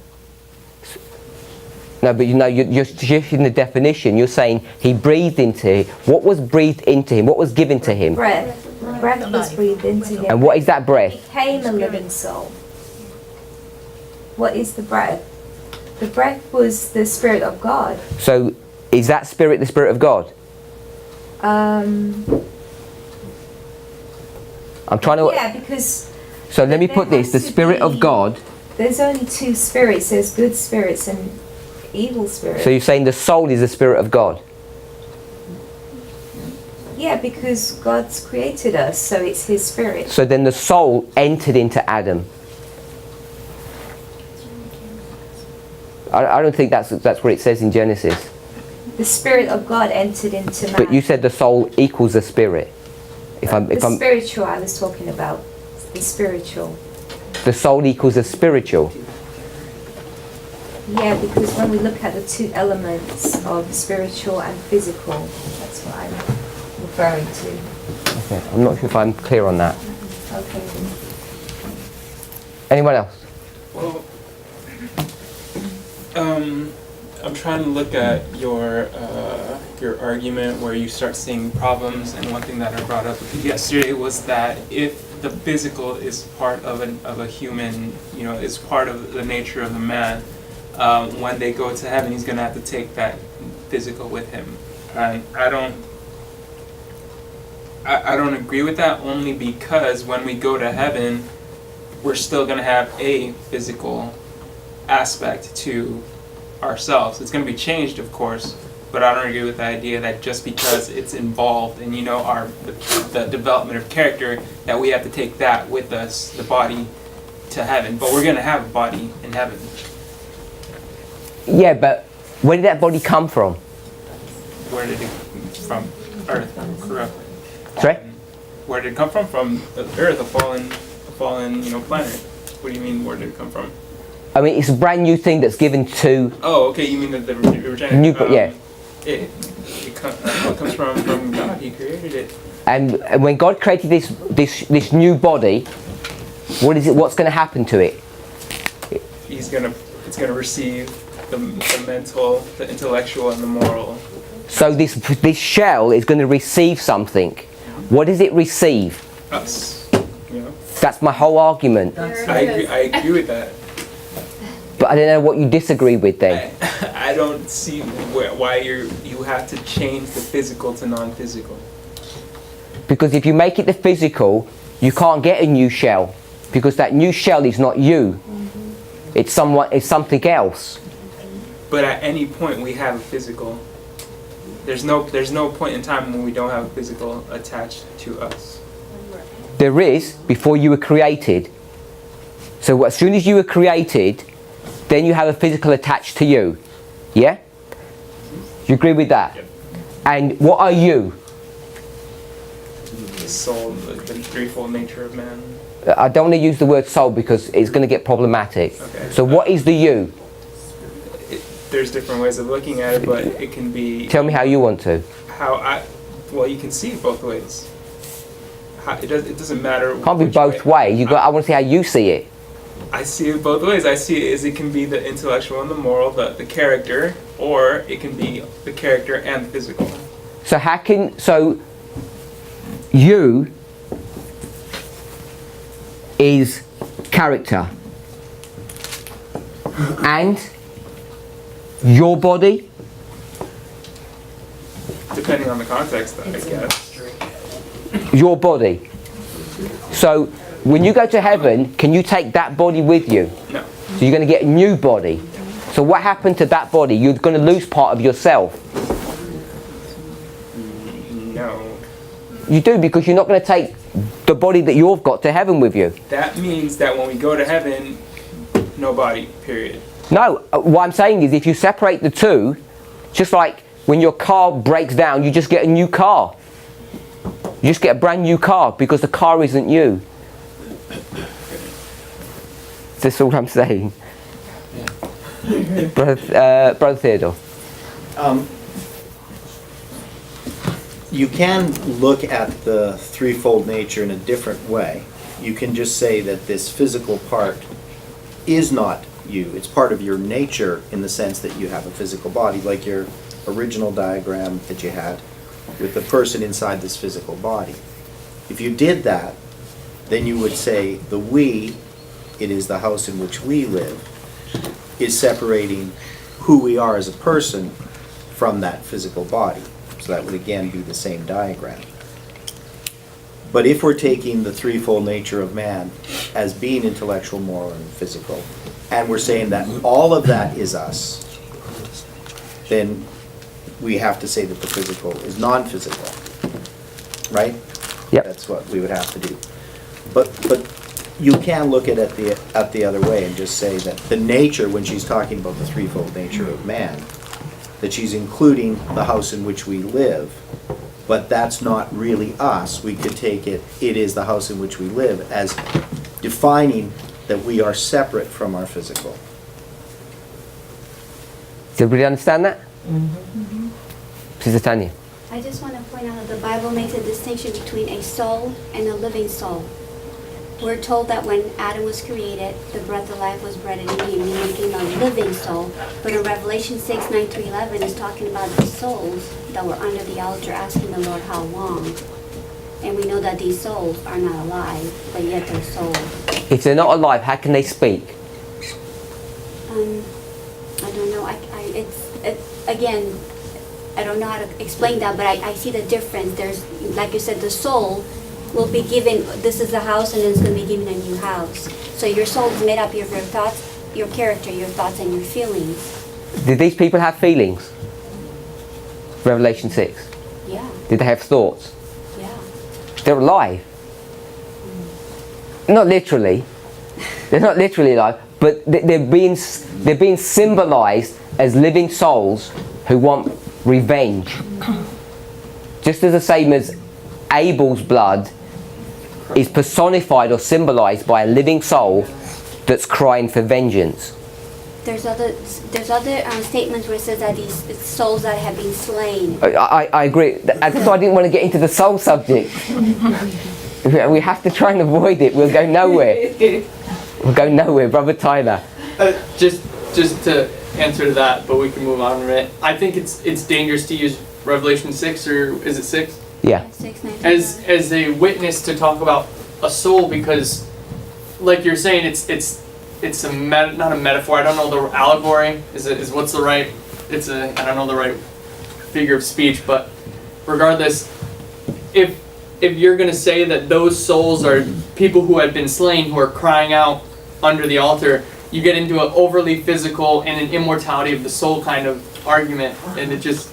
No, but you know, you're shifting the definition. You're saying he breathed into him. What was breathed into him? What was given to him? Breath. Breath was breathed into him. And what is that breath? Became a living soul. What is the breath? The breath was the Spirit of God. So is that spirit the Spirit of God? I'm trying to... Yeah, because... So let me put this, the Spirit of God... There's only two spirits. There's good spirits and evil spirits. So you're saying the soul is the Spirit of God? Yeah, because God's created us, so it's His Spirit. So then the soul entered into Adam. I don't think that's what it says in Genesis. The Spirit of God entered into man. But you said the soul equals the Spirit. The spiritual I was talking about. The spiritual. The soul equals the spiritual. Yeah, because when we look at the two elements of spiritual and physical, that's what I'm referring to. Okay, I'm not sure if I'm clear on that. Okay. Anyone else? Well, I'm trying to look at your argument where you start seeing problems, and one thing that I brought up yesterday was that if the physical is part of a human, you know, is part of the nature of the man, when they go to heaven, he's going to have to take that physical with him. And I don't agree with that, only because when we go to heaven, we're still going to have a physical aspect to ourselves. It's going to be changed, of course, but I don't agree with the idea that just because it's involved in, you know, the development of character, that we have to take that with us, the body, to heaven. But we're going to have a body in heaven. Yeah, but where did that body come from? Where did it come from? Earth, correct? Sorry? Where did it come from? From the Earth, a fallen, you know, planet. What do you mean? Where did it come from? I mean, it's a brand new thing that's given to... Oh, okay. You mean the regenerate? New, yeah. It comes from God. He created it. And when God created this new body, what's going to happen to it? It's gonna receive the mental, the intellectual, and the moral. So this shell is going to receive something. What does it receive? Us. You know. That's my whole argument. I agree with that. But I don't know what you disagree with then. I I don't see why you have to change the physical to non-physical. Because if you make it the physical, you can't get a new shell, because that new shell is not you. It's something else. But at any point we have a physical. There's no point in time when we don't have a physical attached to us. There is, before you were created. So as soon as you were created, then you have a physical attached to you. Yeah? Do you agree with that? Yep. And what are you? The soul, the threefold nature of man. I don't want to use the word soul because it's going to get problematic. Okay. So what is the you? There's different ways of looking at it, but it can be... Tell me how you want to. Well, you can see it both ways. It doesn't matter. Can't be both ways. I want to see how you see it. I see it both ways. I see it as it can be the intellectual and the moral, the character, or it can be the character and the physical. So you is character, and your body, depending on the context, I guess. your body. So when you go to heaven, can you take that body with you? No. So you're going to get a new body. So what happened to that body? You're going to lose part of yourself. No. You do, because you're not going to take the body that you've got to heaven with you. That means that when we go to heaven, no body, period. No, what I'm saying is if you separate the two, just like when your car breaks down, you just get a new car. You just get a brand new car because the car isn't you. That's all I'm saying. Brother Theodore. You can look at the threefold nature in a different way. You can just say that this physical part is not you. It's part of your nature in the sense that you have a physical body, like your original diagram that you had with the person inside this physical body. If you did that, then you would say the we, it is the house in which we live, is separating who we are as a person from that physical body. So that would again be the same diagram. But if we're taking the threefold nature of man as being intellectual, moral, and physical, and we're saying that all of that is us, then we have to say that the physical is non-physical, right? Yep. That's what we would have to do. But you can look at it the other way and just say that the nature, when she's talking about the threefold nature of man, that she's including the house in which we live, but that's not really us. We could take it is the house in which we live, as defining that we are separate from our physical. Does everybody understand that? Sister Tanya. I just want to point out that the Bible makes a distinction between a soul and a living soul. We're told that when Adam was created, the breath of life was breathed into him, and he became a living soul. But in Revelation 6:9-11 is talking about the souls that were under the altar asking the Lord how long. And we know that these souls are not alive, but yet they're souls. If they're not alive, how can they speak? I don't know. Again, I don't know how to explain that, but I see the difference. There's, like you said, the soul will be given, this is the house, and then it's going to be given a new house. So your soul is made up of your thoughts, your character, your thoughts, and your feelings. Did these people have feelings? Revelation 6. Yeah. Did they have thoughts? Yeah. They're alive. Not literally. They're not literally alive, but they're being symbolized as living souls who want revenge. Just as the same as Abel's blood is personified or symbolized by a living soul that's crying for vengeance. There's other statements where it says that these souls that have been slain. I agree. That's why I didn't want to get into the soul subject. We have to try and avoid it. We'll go nowhere. We'll go nowhere, Brother Tyler. Just to answer to that, but we can move on from it. I think it's dangerous to use Revelation 6, or is it 6? Yeah. As a witness to talk about a soul, because, like you're saying, it's not a metaphor. I don't know the allegory. Is what's the right I don't know the right figure of speech, but regardless, if you're going to say that those souls are people who have been slain, who are crying out under the altar, you get into an overly physical and an immortality of the soul kind of argument, and it just,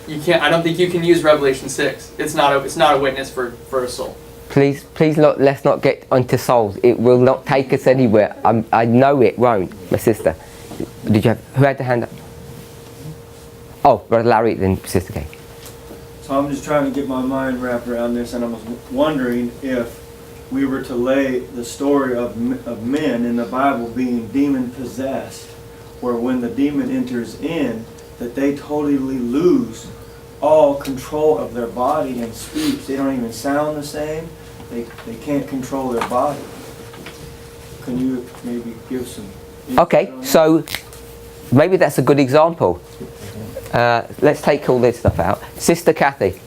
you can't. I don't think you can use Revelation 6. It's not a witness for a soul. Please, let's not get onto souls. It will not take us anywhere. I know it won't. My sister, who had the hand up? Oh, Brother Larry, then Sister Kay. So I'm just trying to get my mind wrapped around this, and I was wondering if we were to lay the story of men in the Bible being demon possessed, where when the demon enters in, that they totally lose all control of their body and speech. They don't even sound the same. They can't control their body. Can you maybe give some insight Okay, on that? so maybe that's a good example. Let's take all this stuff out. Sister Kathy.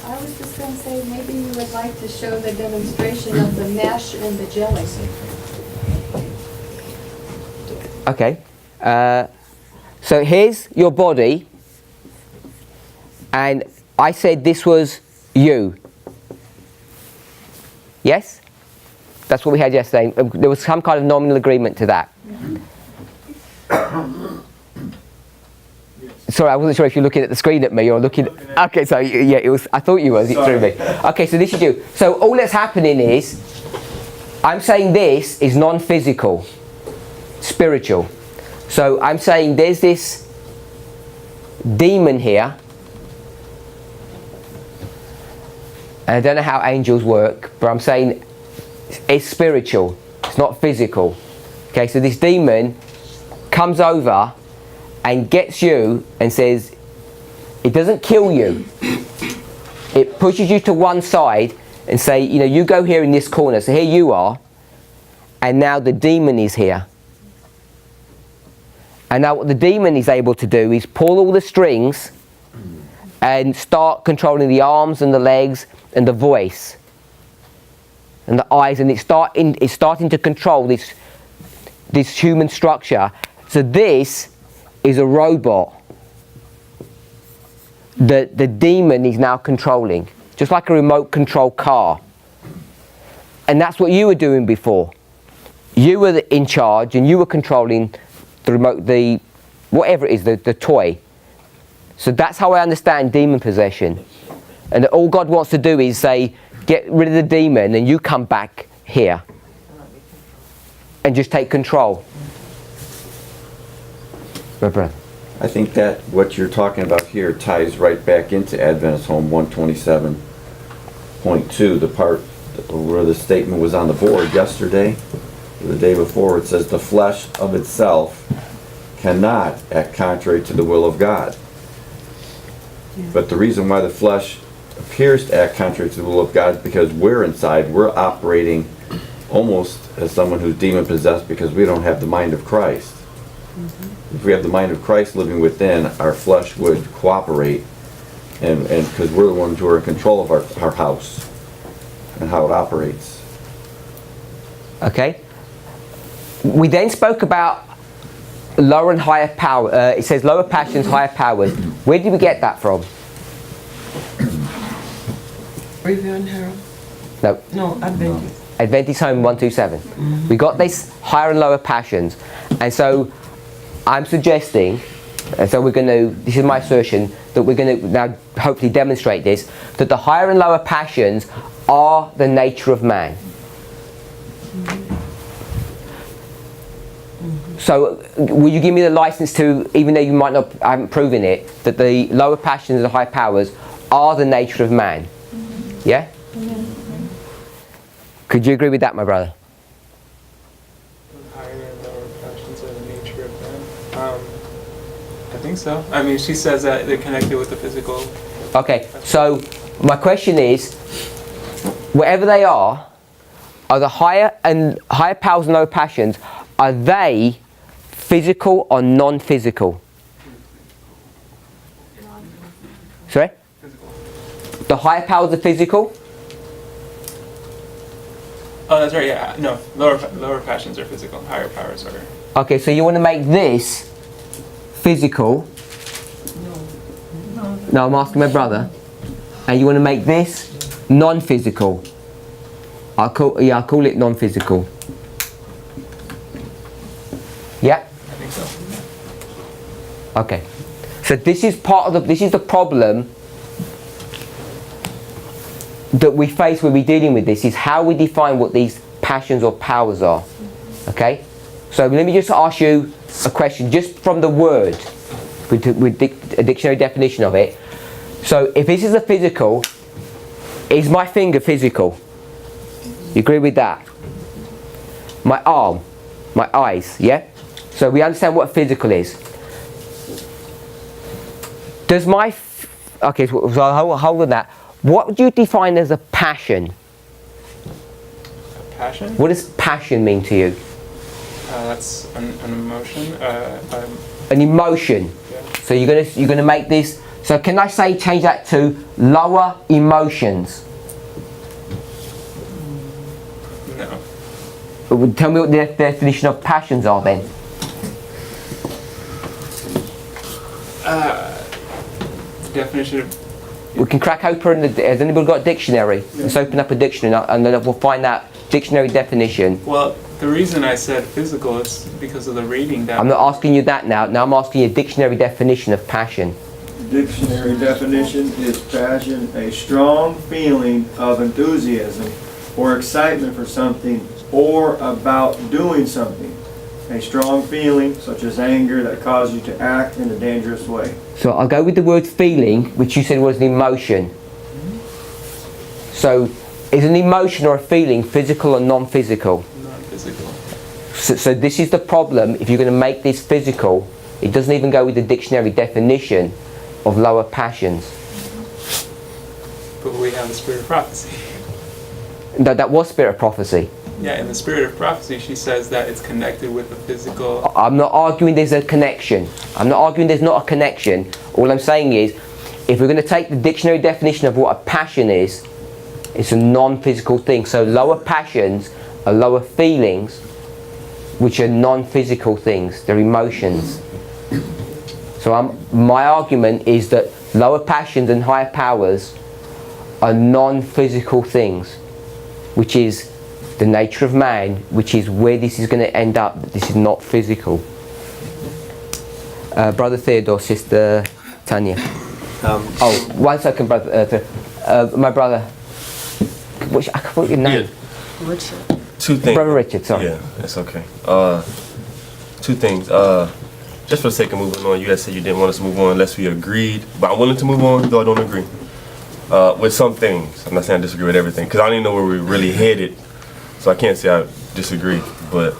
I was just going to say, maybe you would like to show the demonstration of the mesh and the jelly. Okay. So here's your body, and I said this was you. Yes? That's what we had yesterday. There was some kind of nominal agreement to that. Sorry, I wasn't sure if you're looking at the screen at me or looking. Okay, so yeah, it was. I thought you was. It threw me. Okay, so this is you. So all that's happening is, I'm saying this is non-physical, spiritual. So I'm saying there's this demon here. And I don't know how angels work, but I'm saying it's spiritual. It's not physical. Okay, so this demon comes over and gets you and says, it doesn't kill you. It pushes you to one side and say, you know, you go here in this corner. So here you are, and now the demon is here. And now what the demon is able to do is pull all the strings and start controlling the arms and the legs and the voice and the eyes, and it's starting to control this human structure. So this is a robot that the demon is now controlling, just like a remote control car. And that's what you were doing before. You were in charge and you were controlling the remote, whatever it is, the toy. So that's how I understand demon possession. And all God wants to do is say, get rid of the demon and you come back here and just take control. My brother. I think that what you're talking about here ties right back into Adventist Home 127.2, the part where the statement was on the board yesterday, or the day before. It says, the flesh of itself cannot act contrary to the will of God. But the reason why the flesh appears to act contrary to the will of God is because we're inside, we're operating almost as someone who's demon possessed because we don't have the mind of Christ. If we have the mind of Christ living within, our flesh would cooperate, and because we're the ones who are in control of our house and how it operates. Okay. We then spoke about lower and higher power. It says lower passions, higher powers. Where did we get that from? Review and Harold? No, Adventist. Adventist Home 127. We got these higher and lower passions, and so I'm suggesting, and so we're going to, this is my assertion, that we're going to now hopefully demonstrate this, that the higher and lower passions are the nature of man. So will you give me the license to, even though you might not, I haven't proven it, that the lower passions and the high powers are the nature of man? Yeah? Could you agree with that, my brother? Higher and lower passions are the nature of man. I think so. I mean, she says that they're connected with the physical. Okay, so my question is, wherever they are the higher powers and lower passions, are they physical or non-physical? Sorry? The higher powers are physical? Oh, that's right, yeah. No, lower passions are physical, higher powers are... Okay, so you want to make this physical. No, I'm asking my brother. And you want to make this non-physical. I'll call it non-physical. Yeah? I think so. Okay. So this is the problem that we face when we're dealing with this, is how we define what these passions or powers are. Okay? So let me just ask you a question just from the word, with a dictionary definition of it. So if this is a physical, is my finger physical? You agree with that? My arm, my eyes, yeah? So we understand what physical is. Does my, okay, so hold on that. What would you define as a passion? Passion? What does passion mean to you? That's an emotion. An emotion. Yeah. So you're gonna make this. So can I say change that to lower emotions? No. Tell me what the definition of passions are then. Definition of. We can crack open. Has anybody got a dictionary? Let's open up a dictionary and then we'll find that dictionary definition. Well, the reason I said physical is because of the reading that. I'm not asking you that now. Now I'm asking you a dictionary definition of passion. Dictionary definition is passion, a strong feeling of enthusiasm or excitement for something or about doing something. A strong feeling, such as anger, that causes you to act in a dangerous way. So I'll go with the word feeling, which you said was an emotion. So is an emotion or a feeling physical or non-physical? Non-physical. So this is the problem. If you're going to make this physical, it doesn't even go with the dictionary definition of lower passions. But we have the spirit of prophecy. That was spirit of prophecy. Yeah, in the spirit of prophecy, she says that it's connected with the physical. I'm not arguing there's a connection. I'm not arguing there's not a connection. All I'm saying is, if we're going to take the dictionary definition of what a passion is, it's a non-physical thing. So lower passions are lower feelings, which are non-physical things. They're emotions. So my argument is that lower passions and higher powers are non-physical things, which is the nature of man, which is where this is going to end up. This is not physical. Brother Theodore, Sister Tanya. Oh, 1 second, brother. My brother. I forgot your name. Yeah. Richard. Two things. Brother Richard, sorry. Yeah, it's okay. Two things. Just for the sake of moving on, you guys said you didn't want us to move on unless we agreed. But I'm willing to move on, though I don't agree. With some things. I'm not saying I disagree with everything, because I don't even know where we're really headed. So I can't say I disagree. But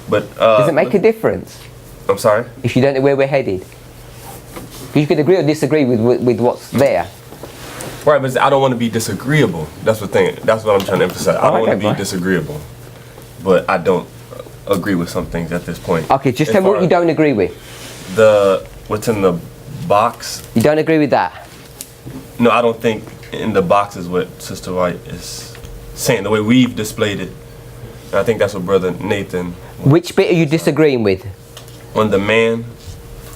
does it make a difference? I'm sorry? If you don't know where we're headed. You could agree or disagree with what's there. Right, but I don't want to be disagreeable. That's the thing. That's what I'm trying to emphasize. I don't want to be disagreeable. But I don't agree with some things at this point. Okay, just tell me what you don't agree with. What's in the box. You don't agree with that? No, I don't think in the box is what Sister White is saying, the way we've displayed it. And I think that's what Brother Nathan... Which bit are you disagreeing with? On the man.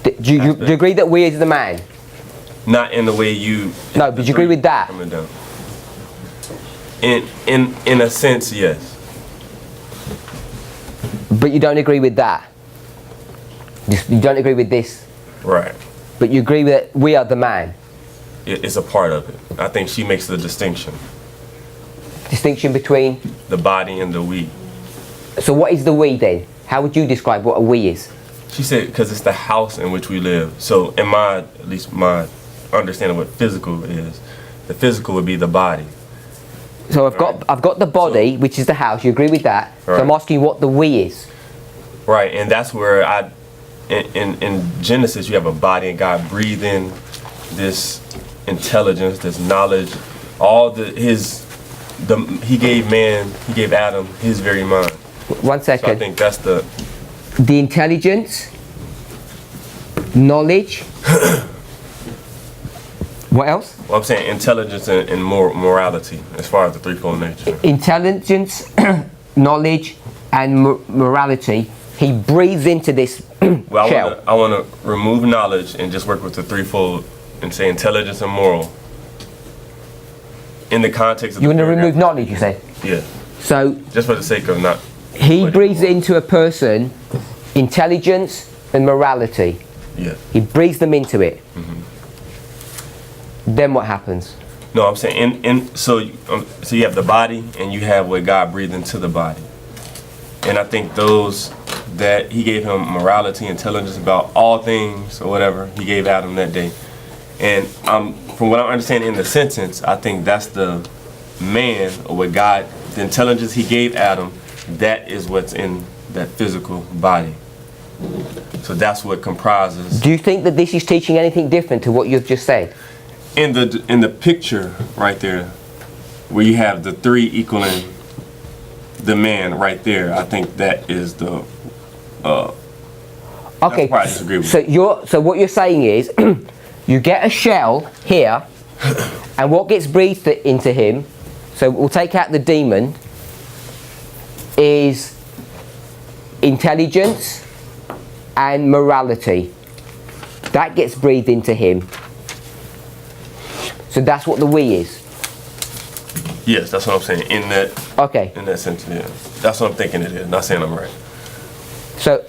Do you agree that we is the man? Not in the way you... No, but you agree with that? Coming down. In a sense, yes. But you don't agree with that? You don't agree with this? Right. But you agree that we are the man? It's a part of it. I think she makes the distinction. Distinction between? The body and the we. So what is the we then? How would you describe what a we is? She said because it's the house in which we live. So in at least my understanding of what physical is, the physical would be the body. So I've got the body, which is the house. You agree with that? Right. So I'm asking you what the we is. Right, and that's where in Genesis you have a body and God breathed in this intelligence, this knowledge, he gave Adam his very mind. 1 second. So I think that's the intelligence, knowledge. What else? Well, I'm saying intelligence and morality, as far as the threefold nature. Intelligence, knowledge, and morality. He breathes into this Well, shell. I want to remove knowledge and just work with the threefold and say intelligence and moral. In the context of You the want to paragraph. remove knowledge, you say? Yeah. So Just for the sake of not. he breathes into a person intelligence and morality. Yeah. He breathes them into it. Mm-hmm. Then what happens? No, I'm saying so you have the body and you have what God breathed into the body. And I think those that he gave him morality, intelligence about all things or whatever he gave Adam that day. And from what I understand in the sentence, I think that's the man or what God, the intelligence he gave Adam, that is what's in that physical body. So that's what comprises. Do you think that this is teaching anything different to what you've just said? In the picture right there, where you have the three equaling the man right there, I think that is the. Okay. That's why I disagree with So what you're saying is, you get a shell here, and what gets breathed into him. So we'll take out the demon. Is intelligence and morality. That gets breathed into him. So that's what the we is. Yes, that's what I'm saying. In that. Okay. In that sense, yeah. That's what I'm thinking it is. Not saying I'm right. So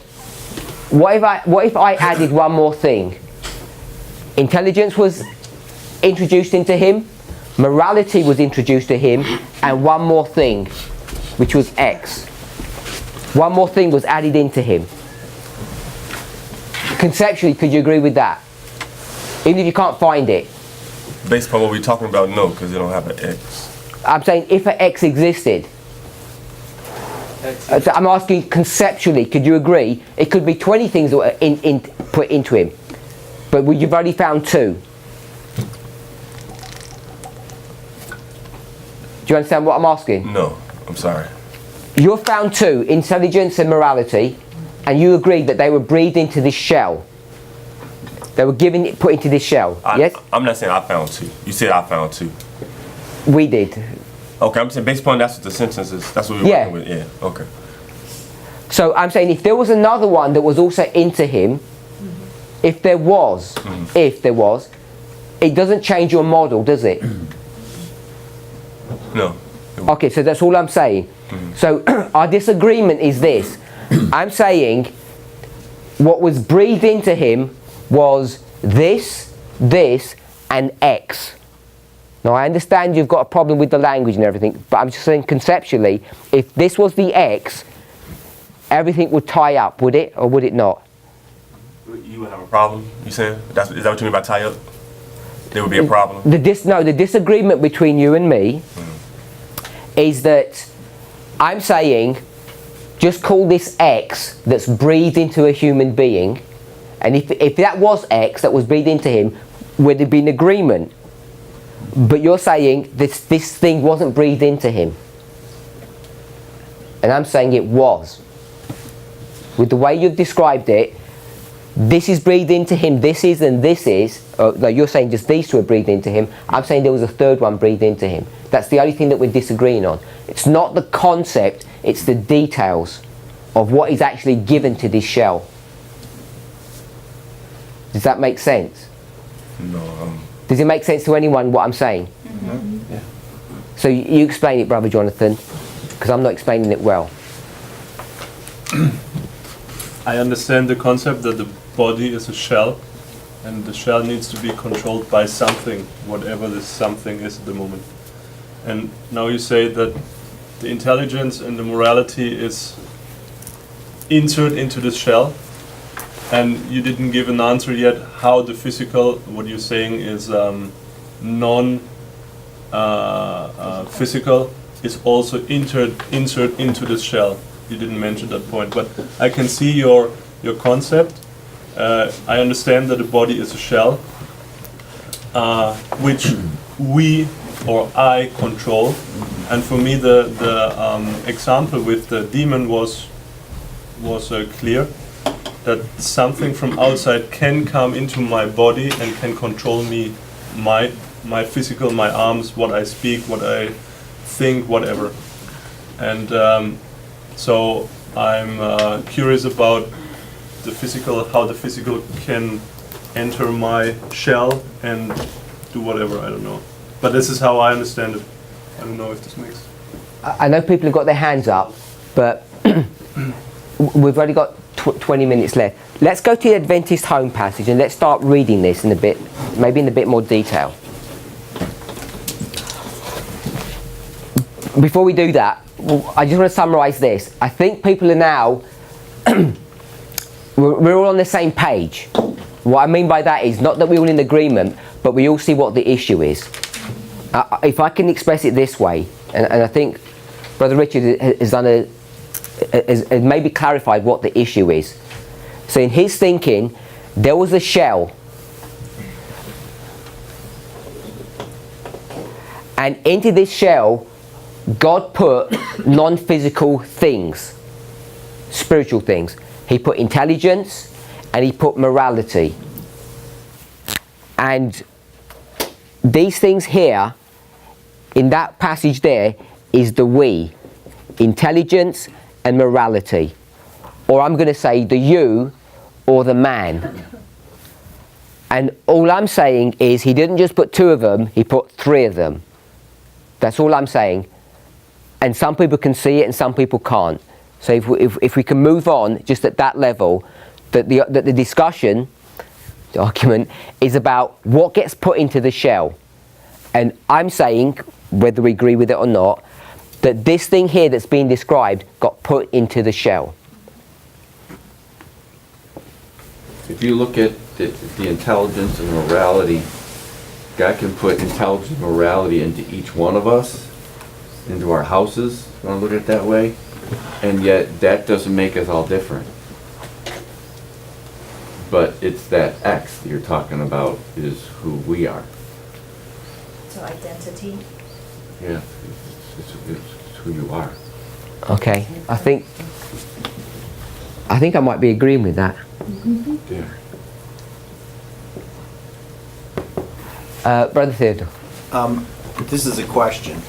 what if I added one more thing? Intelligence was introduced into him, morality was introduced to him, and one more thing, which was X. One more thing was added into him. Conceptually, could you agree with that? Even if you can't find it. Based upon what we're talking about, no, because they don't have an X. I'm saying if an X existed. So I'm asking conceptually, could you agree? It could be 20 things that were put into him. But you've only found 2. Do you understand what I'm asking? No, I'm sorry. You've found 2, intelligence and morality, and you agreed that they were breathed into this shell. They were put into this shell. Yes? I'm not saying I found 2. You said I found 2. We did. Okay, I'm saying based upon that's what the sentence is. That's what we're working with. Yeah. Okay. So I'm saying if there was another one that was also into him, if there was, it doesn't change your model, does it? No. Okay, so that's all I'm saying. So our disagreement is this. I'm saying what was breathed into him was this, and X. Now I understand you've got a problem with the language and everything, but I'm just saying conceptually, if this was the X, everything would tie up, would it, or would it not? You would have a problem, you saying? Is that what you mean by tie up? There would be a problem? The disagreement between you and me is that I'm saying just call this X that's breathed into a human being, and if that was X that was breathed into him, would there be an agreement? But you're saying this thing wasn't breathed into him. And I'm saying it was. With the way you've described it, this is breathed into him, this is, and this is. Like you're saying just these 2 are breathed into him. I'm saying there was a third one breathed into him. That's the only thing that we're disagreeing on. It's not the concept, it's the details of what is actually given to this shell. Does that make sense? No. Does it make sense to anyone what I'm saying? Yeah. So you explain it, Brother Jonathan, because I'm not explaining it well. I understand the concept that the body is a shell, and the shell needs to be controlled by something, whatever this something is at the moment. And now you say that the intelligence and the morality is inserted into the shell, and you didn't give an answer yet how the physical, what you're saying is non-physical, is also inserted into the shell. You didn't mention that point, but I can see your concept. I understand that the body is a shell, which we or I control. And for me, the example with the demon was clear. That something from outside can come into my body and can control me, my physical, my arms, what I speak, what I think, whatever. And so I'm curious about the physical, how the physical can enter my shell and do whatever, I don't know. But this is how I understand it. I don't know if this makes... I know people have got their hands up, but we've only got 20 minutes left. Let's go to the Adventist home passage and let's start reading this in a bit, maybe in a bit more detail. Before we do that, I just want to summarise this. I think people are now, we're all on the same page. What I mean by that is not that we're all in agreement, but we all see what the issue is. If I can express it this way, and I think Brother Richard has done has maybe clarified what the issue is. So in his thinking, there was a shell, and into this shell God put non-physical things, spiritual things. He put intelligence and he put morality. And these things here, in that passage there, is the we. Intelligence and morality. Or I'm going to say the you or the man. And all I'm saying is he didn't just put 2 of them, he put 3 of them. That's all I'm saying. And some people can see it and some people can't. So if we can move on just at that level, that the discussion, the argument, is about what gets put into the shell. And I'm saying, whether we agree with it or not, that this thing here that's being described got put into the shell. If you look at the intelligence and morality, God can put intelligence and morality into each one of us, into our houses, if you want to look at it that way, and yet that doesn't make us all different. But it's that X that you're talking about is who we are. So identity. Yeah, it's who you are. Okay, I think I might be agreeing with that. Yeah. Brother Theodore. This is a question.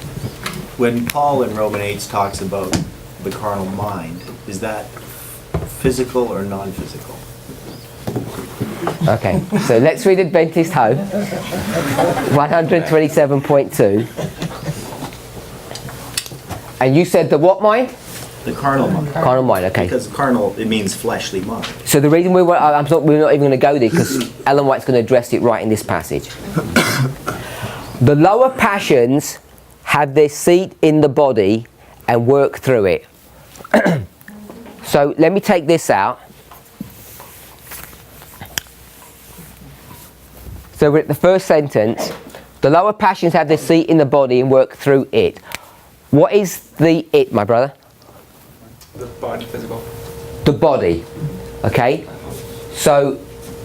When Paul in Romans 8 talks about the carnal mind, is that physical or non-physical? Okay, so let's read Adventist Home, 127.2. And you said the what mind? The carnal mind. Carnal mind, okay. Because carnal, it means fleshly mind. So the reason we're not even going to go there, because Ellen White's going to address it right in this passage. The lower passions have their seat in the body and work through it. So let me take this out. So we're at the first sentence. The lower passions have their seat in the body and work through it. What is the it, my brother? The body, physical. The body. Okay? So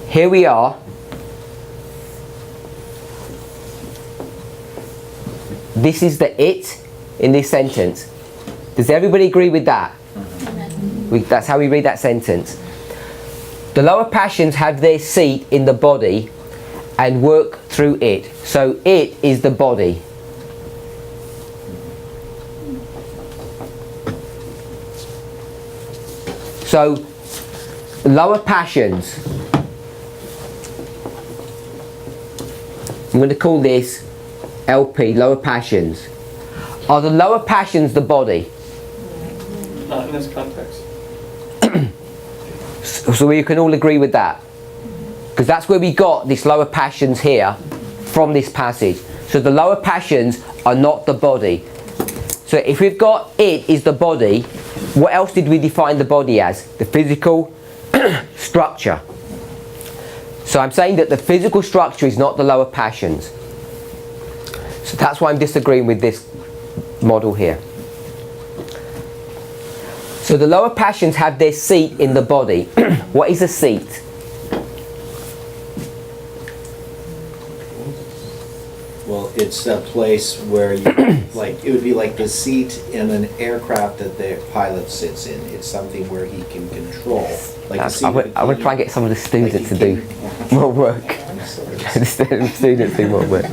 here we are. This is the it in this sentence. Does everybody agree with that? That's how we read that sentence. The lower passions have their seat in the body and work through it. So it is the body. So lower passions. I'm going to call this LP, lower passions. Are the lower passions the body? Not in this context. So we can all agree with that. Because that's where we got this lower passions here from this passage. So the lower passions are not the body. So if we've got it is the body, what else did we define the body as? The physical structure. So I'm saying that the physical structure is not the lower passions. So that's why I'm disagreeing with this model here. So the lower passions have their seat in the body. What is a seat? Well, it's a place where you, like, it would be like the seat in an aircraft that the pilot sits in. It's something where he can control. Like the seat I want to try and get some of the students to do more work. The students do more work.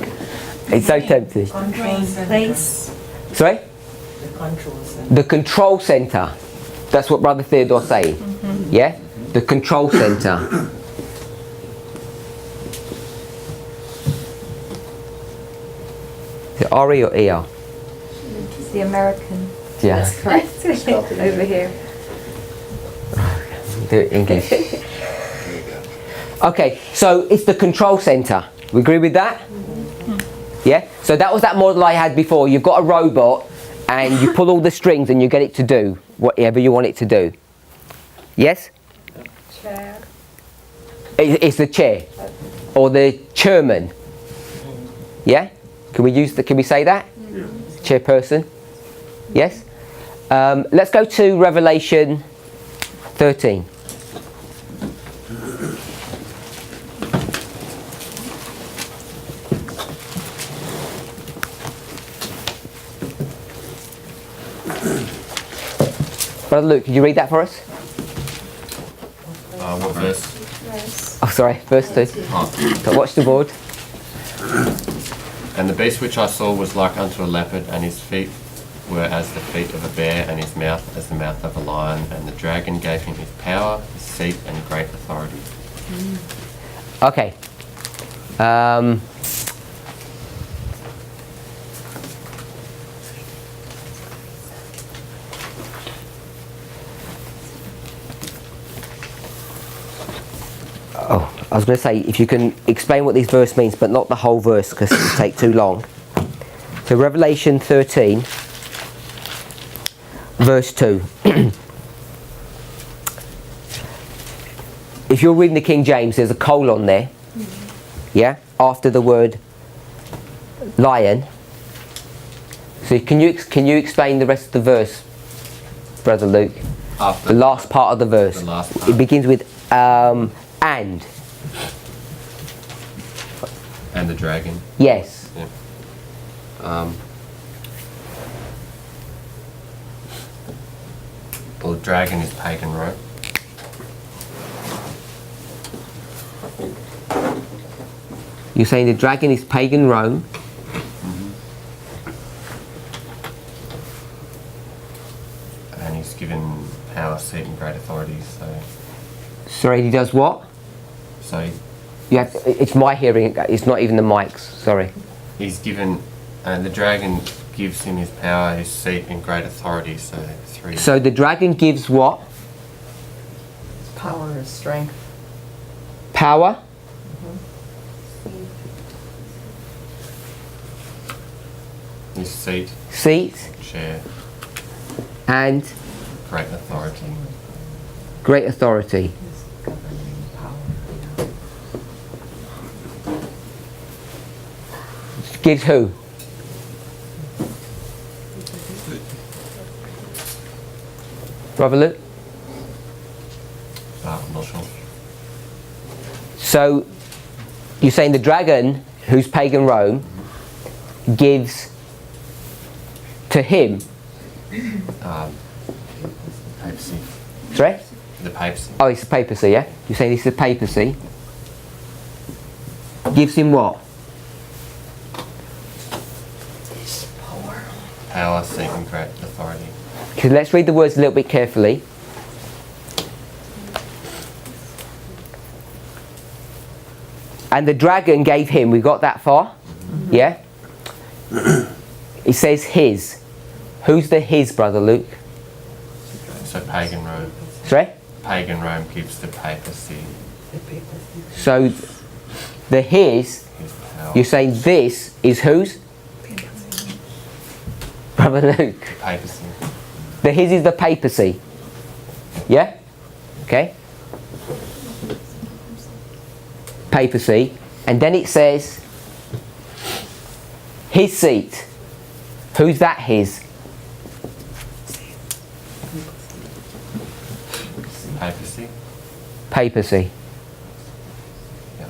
It's so tempting. Place. Sorry? The control center. The control center. That's what Brother Theodore's saying. Yeah? the control center. Is it RE or ER? It's the American. Yeah. That's correct. Over here. Do it English. Okay, so it's the control center. We agree with that? Yeah? So that was that model I had before. You've got a robot and you pull all the strings and you get it to do whatever you want it to do. Yes? Chair. It's the chair or the chairman. Yeah? Can we say that? Chairperson. Yes? Let's go to Revelation 13. Brother Luke, could you read that for us? What verse? Oh, sorry, verse 2. Don't watch the board. And the beast which I saw was like unto a leopard, and his feet were as the feet of a bear, and his mouth as the mouth of a lion. And the dragon gave him his power, his seat, and great authority. Okay. Oh, I was going to say, if you can explain what this verse means, but not the whole verse, because it would take too long. So Revelation 13, verse 2. If you're reading the King James, there's a colon there, yeah, after the word lion. So can you explain the rest of the verse, Brother Luke? After the last part of the verse. The last part. It begins with and. And the dragon. Yes. Yeah. Well, the dragon is pagan, right? You're saying the dragon is pagan Rome. And he's given power, seat, and great authority. So. Sorry, he does what? So. It's my hearing. It's not even the mics. Sorry. He's given, and the dragon gives him his power, his seat, and great authority. So 3. So the dragon gives what? Power is strength. Power. His seat. Seat. Chair. And. Great authority. Great authority. Gives who? Brother Luke? I'm not sure. So, you're saying the dragon, who's pagan Rome, gives to him. Papacy. Sorry? The papacy. Oh, it's the papacy, yeah? You're saying it's the papacy. Gives him what? Power, seat, and great authority. Okay, let's read the words a little bit carefully. And the dragon gave him, we got that far? Yeah? It says his. Who's the his, Brother Luke? So pagan Rome. Sorry? Pagan Rome gives the papacy. So the his, Power. you're saying this is whose? Brother Luke. Papacy. The his is the papacy. Yeah? Okay? Papacy. And then it says his seat. Who's that his? Papacy. Papacy. Yeah.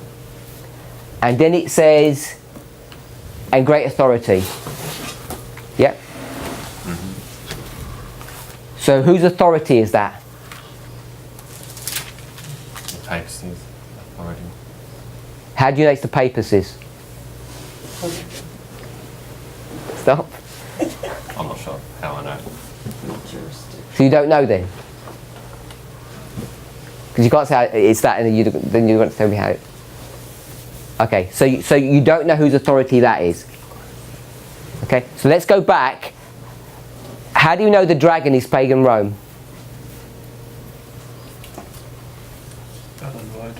And then it says and great authority. Yeah? So whose authority is that? The papacy's authority. How do you know it's the papacy's? Stop. I'm not sure how I know. So you don't know then? Because you can't say it's that, and then you want to tell me how. Okay, so you don't know whose authority that is. Okay, so let's go back. How do you know the dragon is pagan Rome? Ellen White.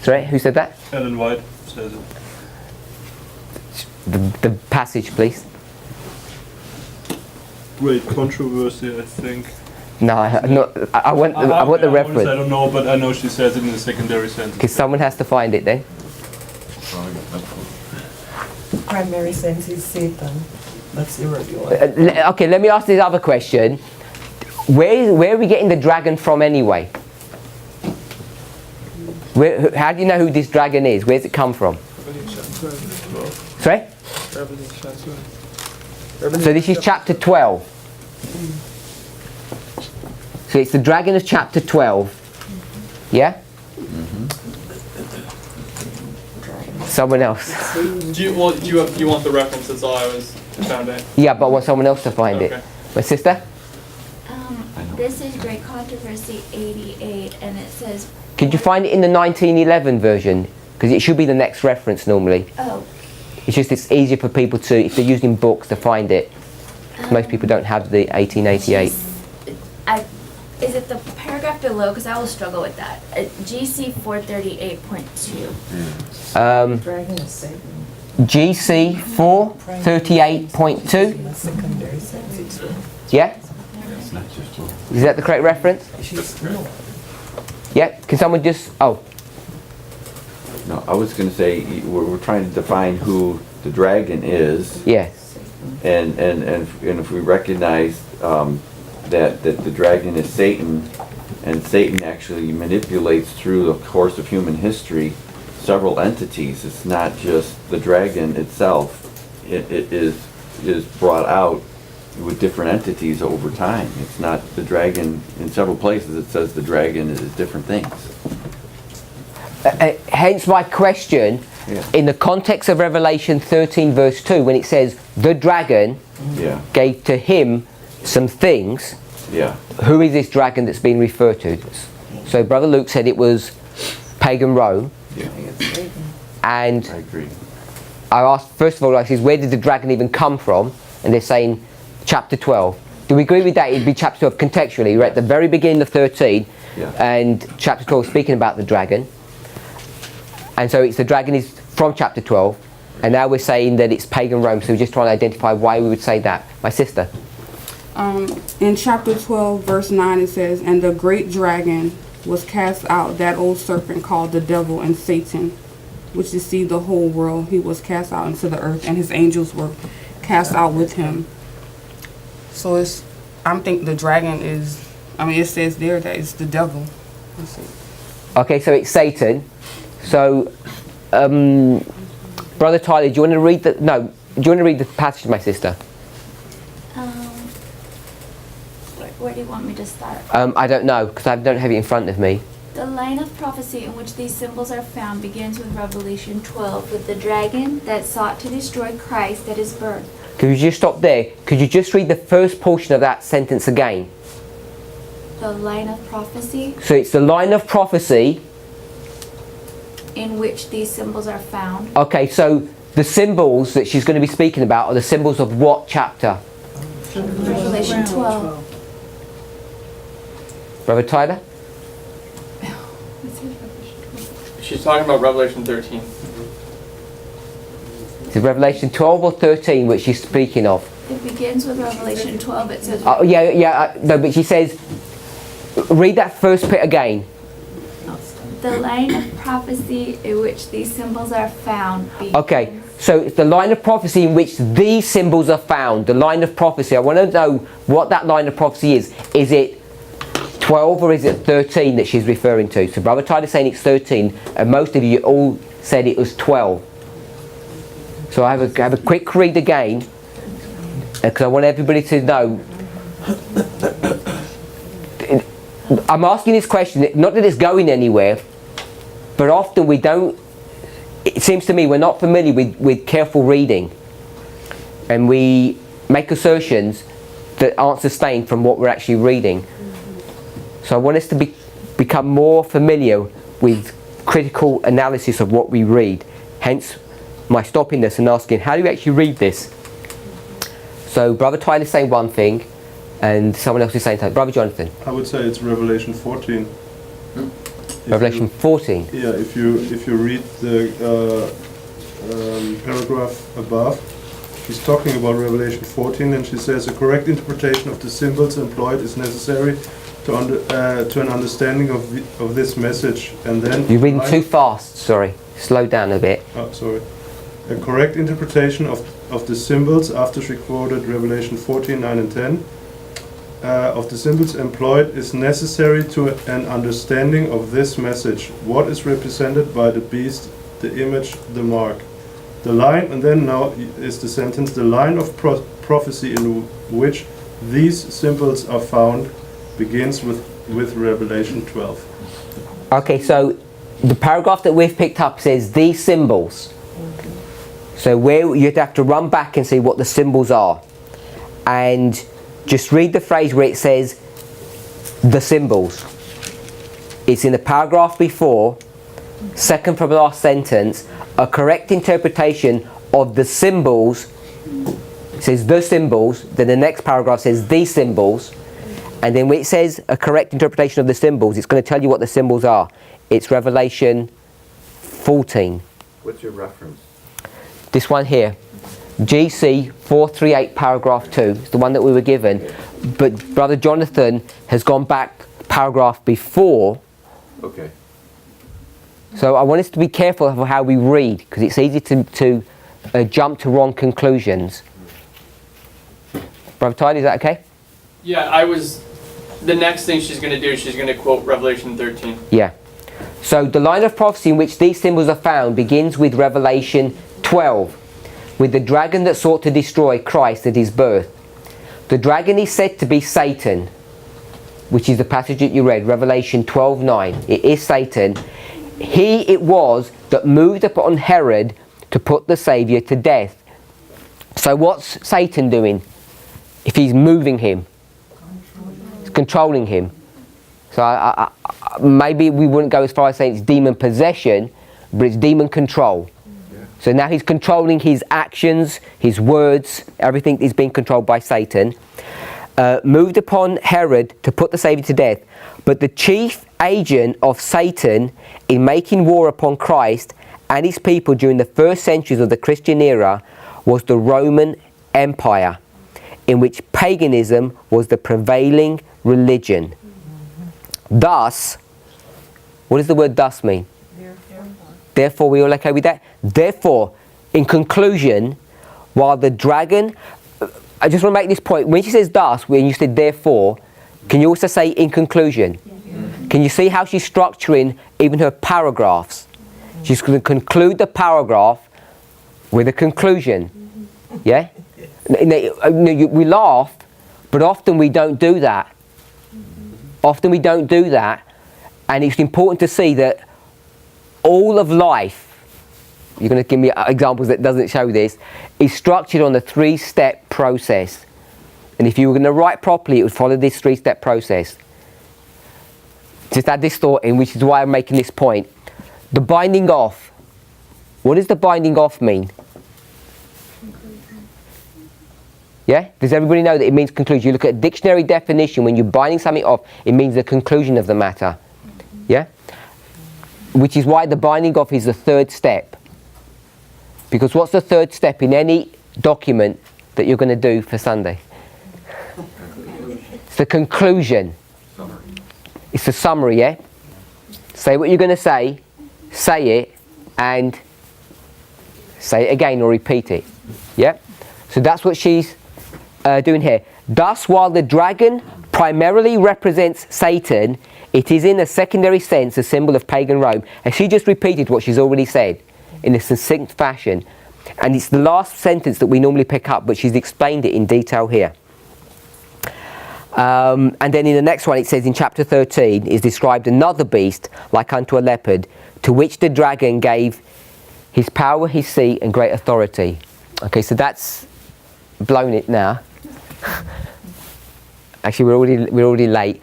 Sorry, who said that? Ellen White says it. The passage, please. Great controversy, I think. No, I want the reference. I don't know, but I know she says it in the secondary sentence. Because someone has to find it then. Primary sense is Satan. That's irregular. Okay, let me ask this other question. Where are we getting the dragon from anyway? How do you know who this dragon is? Where's it come from? Sorry? So this is chapter 12. So it's the dragon of chapter 12. Yeah? Someone else. Do you want the reference? That's all I was found out. Yeah, but I want someone else to find it. My sister? This is Great Controversy 88, and it says... Could you find it in the 1911 version? Because it should be the next reference normally. Oh. It's just it's easier for people to, if they're using books, to find it. Most people don't have the 1888. Is it the paragraph below? Because I will struggle with that. GC 438.2. Dragon is Satan. GC 438.2. Secondary sense. Yeah? Is that the correct reference? Yeah? Can someone just... Oh. No, I was going to say, we're trying to define who the dragon is. Yes. And if we recognize that the dragon is Satan, and Satan actually manipulates through the course of human history several entities. It's not just the dragon itself. It is brought out with different entities over time. It's not the dragon. In several places it says the dragon is different things. Hence my question, in the context of Revelation 13 verse 2, when it says the dragon gave to him some things, who is this dragon that's being referred to? So Brother Luke said it was pagan Rome. And I agree. I asked, first of all, I said, where did the dragon even come from? And they're saying chapter 12. Do we agree with that? It'd be chapter 12 contextually. We're at the very beginning of 13, and chapter 12 speaking about the dragon. And so it's the dragon is from chapter 12, and now we're saying that it's pagan Rome, so we're just trying to identify why we would say that. My sister. In chapter 12, verse 9, it says, "And the great dragon was cast out, that old serpent called the devil and Satan, which deceived the whole world. He was cast out into the earth, and his angels were cast out with him." So I'm thinking the dragon is, it says there that it's the devil. Okay, so it's Satan. So, Brother Tyler, do you want to read the passage, my sister? Where do you want me to start? I don't know, because I don't have it in front of me. The line of prophecy in which these symbols are found begins with Revelation 12, with the dragon that sought to destroy Christ at his birth. Could you just stop there? Could you just read the first portion of that sentence again? The line of prophecy So it's the line of prophecy. in which these symbols are found. Okay, so the symbols that she's going to be speaking about are the symbols of what chapter? Revelation 12. Brother Tyler? She's talking about Revelation 13. Is it Revelation 12 or 13 which she's speaking of? It begins with Revelation 12. It says... Oh, no, but she says, read that first bit again. The line of prophecy in which these symbols are found. Okay, so it's the line of prophecy in which these symbols are found. The line of prophecy. I want to know what that line of prophecy is. Is it 12 or is it 13 that she's referring to? So Brother Tyler's saying it's 13, and most of you all said it was 12. So I have a quick read again, because I want everybody to know. I'm asking this question, not that it's going anywhere, but often we don't, it seems to me we're not familiar with careful reading, and we make assertions that aren't sustained from what we're actually reading. So I want us to be become more familiar with critical analysis of what we read. Hence my stopping this and asking, how do you actually read this? So Brother Tyler's saying one thing, and someone else is saying something. Brother Jonathan. I would say it's Revelation 14. Revelation 14. Yeah, if you read the paragraph above, she's talking about Revelation 14, and she says a correct interpretation of the symbols employed is necessary to an understanding of this message. And then You're reading too fast. Sorry, slow down a bit. Oh, sorry. A correct interpretation of the symbols, after she quoted Revelation 14, 9 and 10, of the symbols employed is necessary to an understanding of this message. What is represented by the beast, the image, the mark? The line, and then now is the sentence, the line of prophecy in which these symbols are found begins with Revelation 12. Okay, so the paragraph that we've picked up says these symbols. So where you'd have to run back and see what the symbols are. And just read the phrase where it says the symbols. It's in the paragraph before, second from the last sentence, a correct interpretation of the symbols. It says the symbols, then the next paragraph says these symbols, and then when it says a correct interpretation of the symbols, it's going to tell you what the symbols are. It's Revelation 14. What's your reference? This one here. GC 438 paragraph 2 is the one that we were given, but Brother Jonathan has gone back paragraph before. Okay. So I want us to be careful of how we read, because it's easy to jump to wrong conclusions. Brother Tyler, is that okay? Yeah, the next thing she's going to do, she's going to quote Revelation 13. Yeah. So the line of prophecy in which these symbols are found begins with Revelation 12, with the dragon that sought to destroy Christ at his birth. The dragon is said to be Satan, which is the passage that you read, Revelation 12:9. It is Satan. He it was that moved upon Herod to put the Saviour to death. So what's Satan doing if he's moving him? He's controlling him. So maybe we wouldn't go as far as saying it's demon possession, but it's demon control. So now he's controlling his actions, his words, everything is being controlled by Satan. Moved upon Herod to put the Saviour to death. But the chief agent of Satan in making war upon Christ and his people during the first centuries of the Christian era was the Roman Empire, in which paganism was the prevailing religion. Thus, what does the word thus mean? Therefore, we all okay with that? Therefore, in conclusion, while the dragon, I just want to make this point, when she says thus, when you said therefore, can you also say in conclusion? Yes. Can you see how she's structuring even her paragraphs? She's going to conclude the paragraph with a conclusion. Yeah? We laugh, but often we don't do that. Often we don't do that, and it's important to see that all of life, you're going to give me examples that doesn't show this, is structured on the 3-step process. And if you were going to write properly, it would follow this 3-step process. Just add this thought in, which is why I'm making this point. The binding off. What does the binding off mean? Yeah? Does everybody know that it means conclusion? You look at a dictionary definition, when you're binding something off, it means the conclusion of the matter. Yeah? Which is why the binding off is the 3rd step. Because what's the 3rd step in any document that you're going to do for Sunday? It's the conclusion. It's the summary, yeah? Say what you're going to say it, and say it again or repeat it. Yeah? So that's what she's doing here. Thus, while the dragon primarily represents Satan, it is in a secondary sense a symbol of pagan Rome. And she just repeated what she's already said in a succinct fashion. And it's the last sentence that we normally pick up, but she's explained it in detail here. And then in the next one it says in chapter 13 is described another beast like unto a leopard, to which the dragon gave his power, his seat and great authority. Okay, so that's blown it now. Actually we're already late.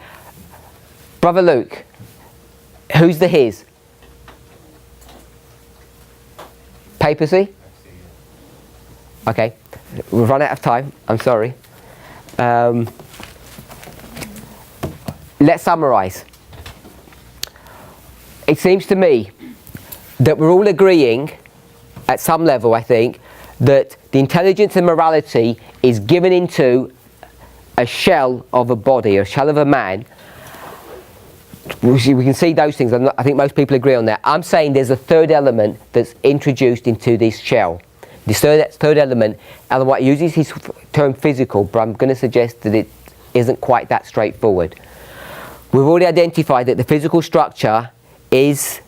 Brother Luke, Who's the his? Papacy? Okay, we've run out of time, I'm sorry. Let's summarise. It seems to me that we're all agreeing, at some level I think, that the intelligence and morality is given into a shell of a body, a shell of a man. We can see those things. I think most people agree on that. I'm saying there's a third element that's introduced into this shell. This third element, Ellen White uses his term physical, but I'm going to suggest that it isn't quite that straightforward. We've already identified that the physical structure is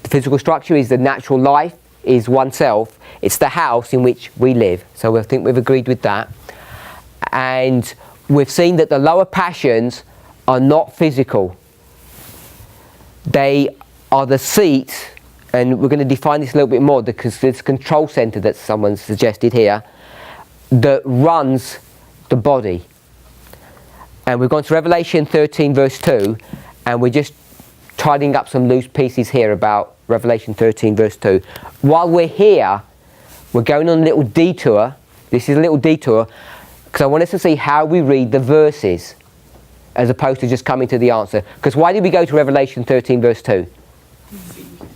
the natural life, is oneself. It's the house in which we live. So I think we've agreed with that. And we've seen that the lower passions are not physical. They are the seat, and we're going to define this a little bit more because this control centre that someone suggested here that runs the body. And we've gone to Revelation 13 verse 2, and we're just tidying up some loose pieces here about Revelation 13 verse 2. While we're here, we're going on a little detour. This is a little detour because I want us to see how we read the verses as opposed to just coming to the answer. Because why did we go to Revelation 13 verse 2?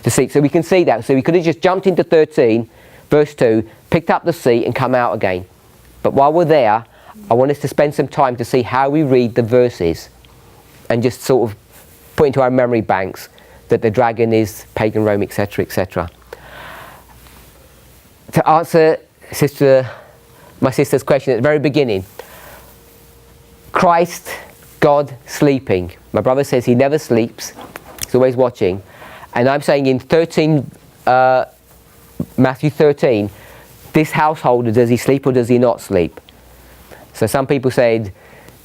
To see. So we can see that. So we could have just jumped into 13 verse 2, picked up the seat and come out again. But while we're there, I want us to spend some time to see how we read the verses and just sort of put into our memory banks that the dragon is pagan Rome, etc., etc. To answer my sister's question at the very beginning, Christ, God, sleeping. My brother says he never sleeps, he's always watching. And I'm saying in Matthew 13, this householder, does he sleep or does he not sleep? So some people said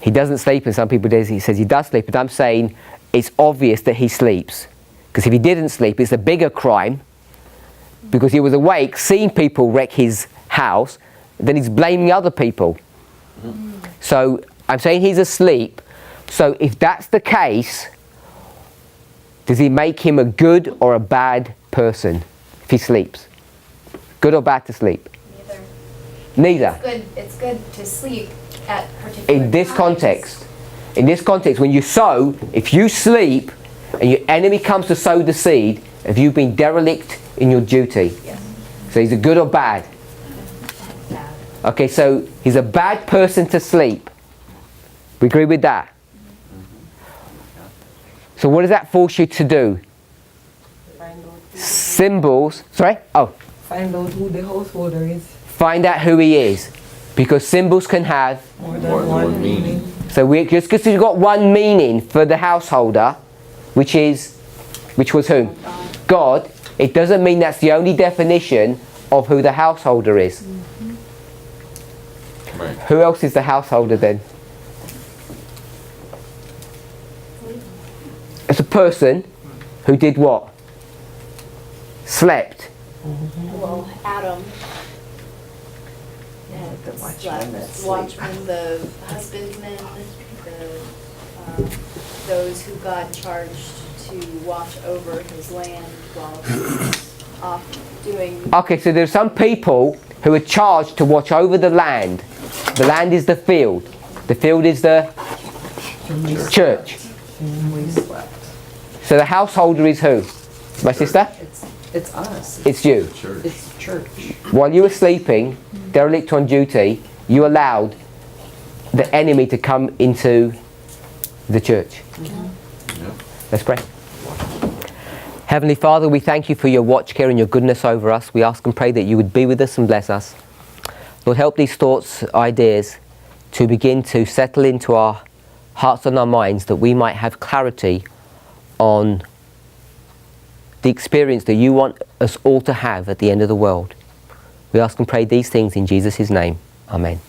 he doesn't sleep, and some people he says he does sleep, but I'm saying it's obvious that he sleeps. Because if he didn't sleep, it's a bigger crime, because he was awake, seeing people wreck his house, then he's blaming other people. So I'm saying he's asleep. So if that's the case, does he make him a good or a bad person if he sleeps? Good or bad to sleep? Neither. It's good to sleep at particular In this times. context, when you sow, if you sleep and your enemy comes to sow the seed, have you been derelict in your duty? Yes. So he's a good or bad? Bad. Okay, so he's a bad person to sleep. We agree with that? So what does that force you to do? Symbols. Sorry? Oh. Find out who the householder is. Find out who he is. Because symbols can have More than one meaning. So just because you've got one meaning for the householder, which was whom? God, it doesn't mean that's the only definition of who the householder is. Right. Who else is the householder then? It's a person who did what? Slept. Well, Adam. The watchman that Slept. Watchmen, the husbandmen, those who God charged to watch over his land while he was off doing. Okay, so there are some people who are charged to watch over the land. The land is the field. The field is the church. We slept. So the householder is who? My sister? It's us. It's you. It's church. While you were sleeping, derelict on duty, you allowed the enemy to come into the church. Let's pray. Heavenly Father, we thank you for your watch care and your goodness over us. We ask and pray that you would be with us and bless us. Lord, help these thoughts, ideas to begin to settle into our hearts and our minds, that we might have clarity on the experience that you want us all to have at the end of the world. We ask and pray these things in Jesus' name. Amen.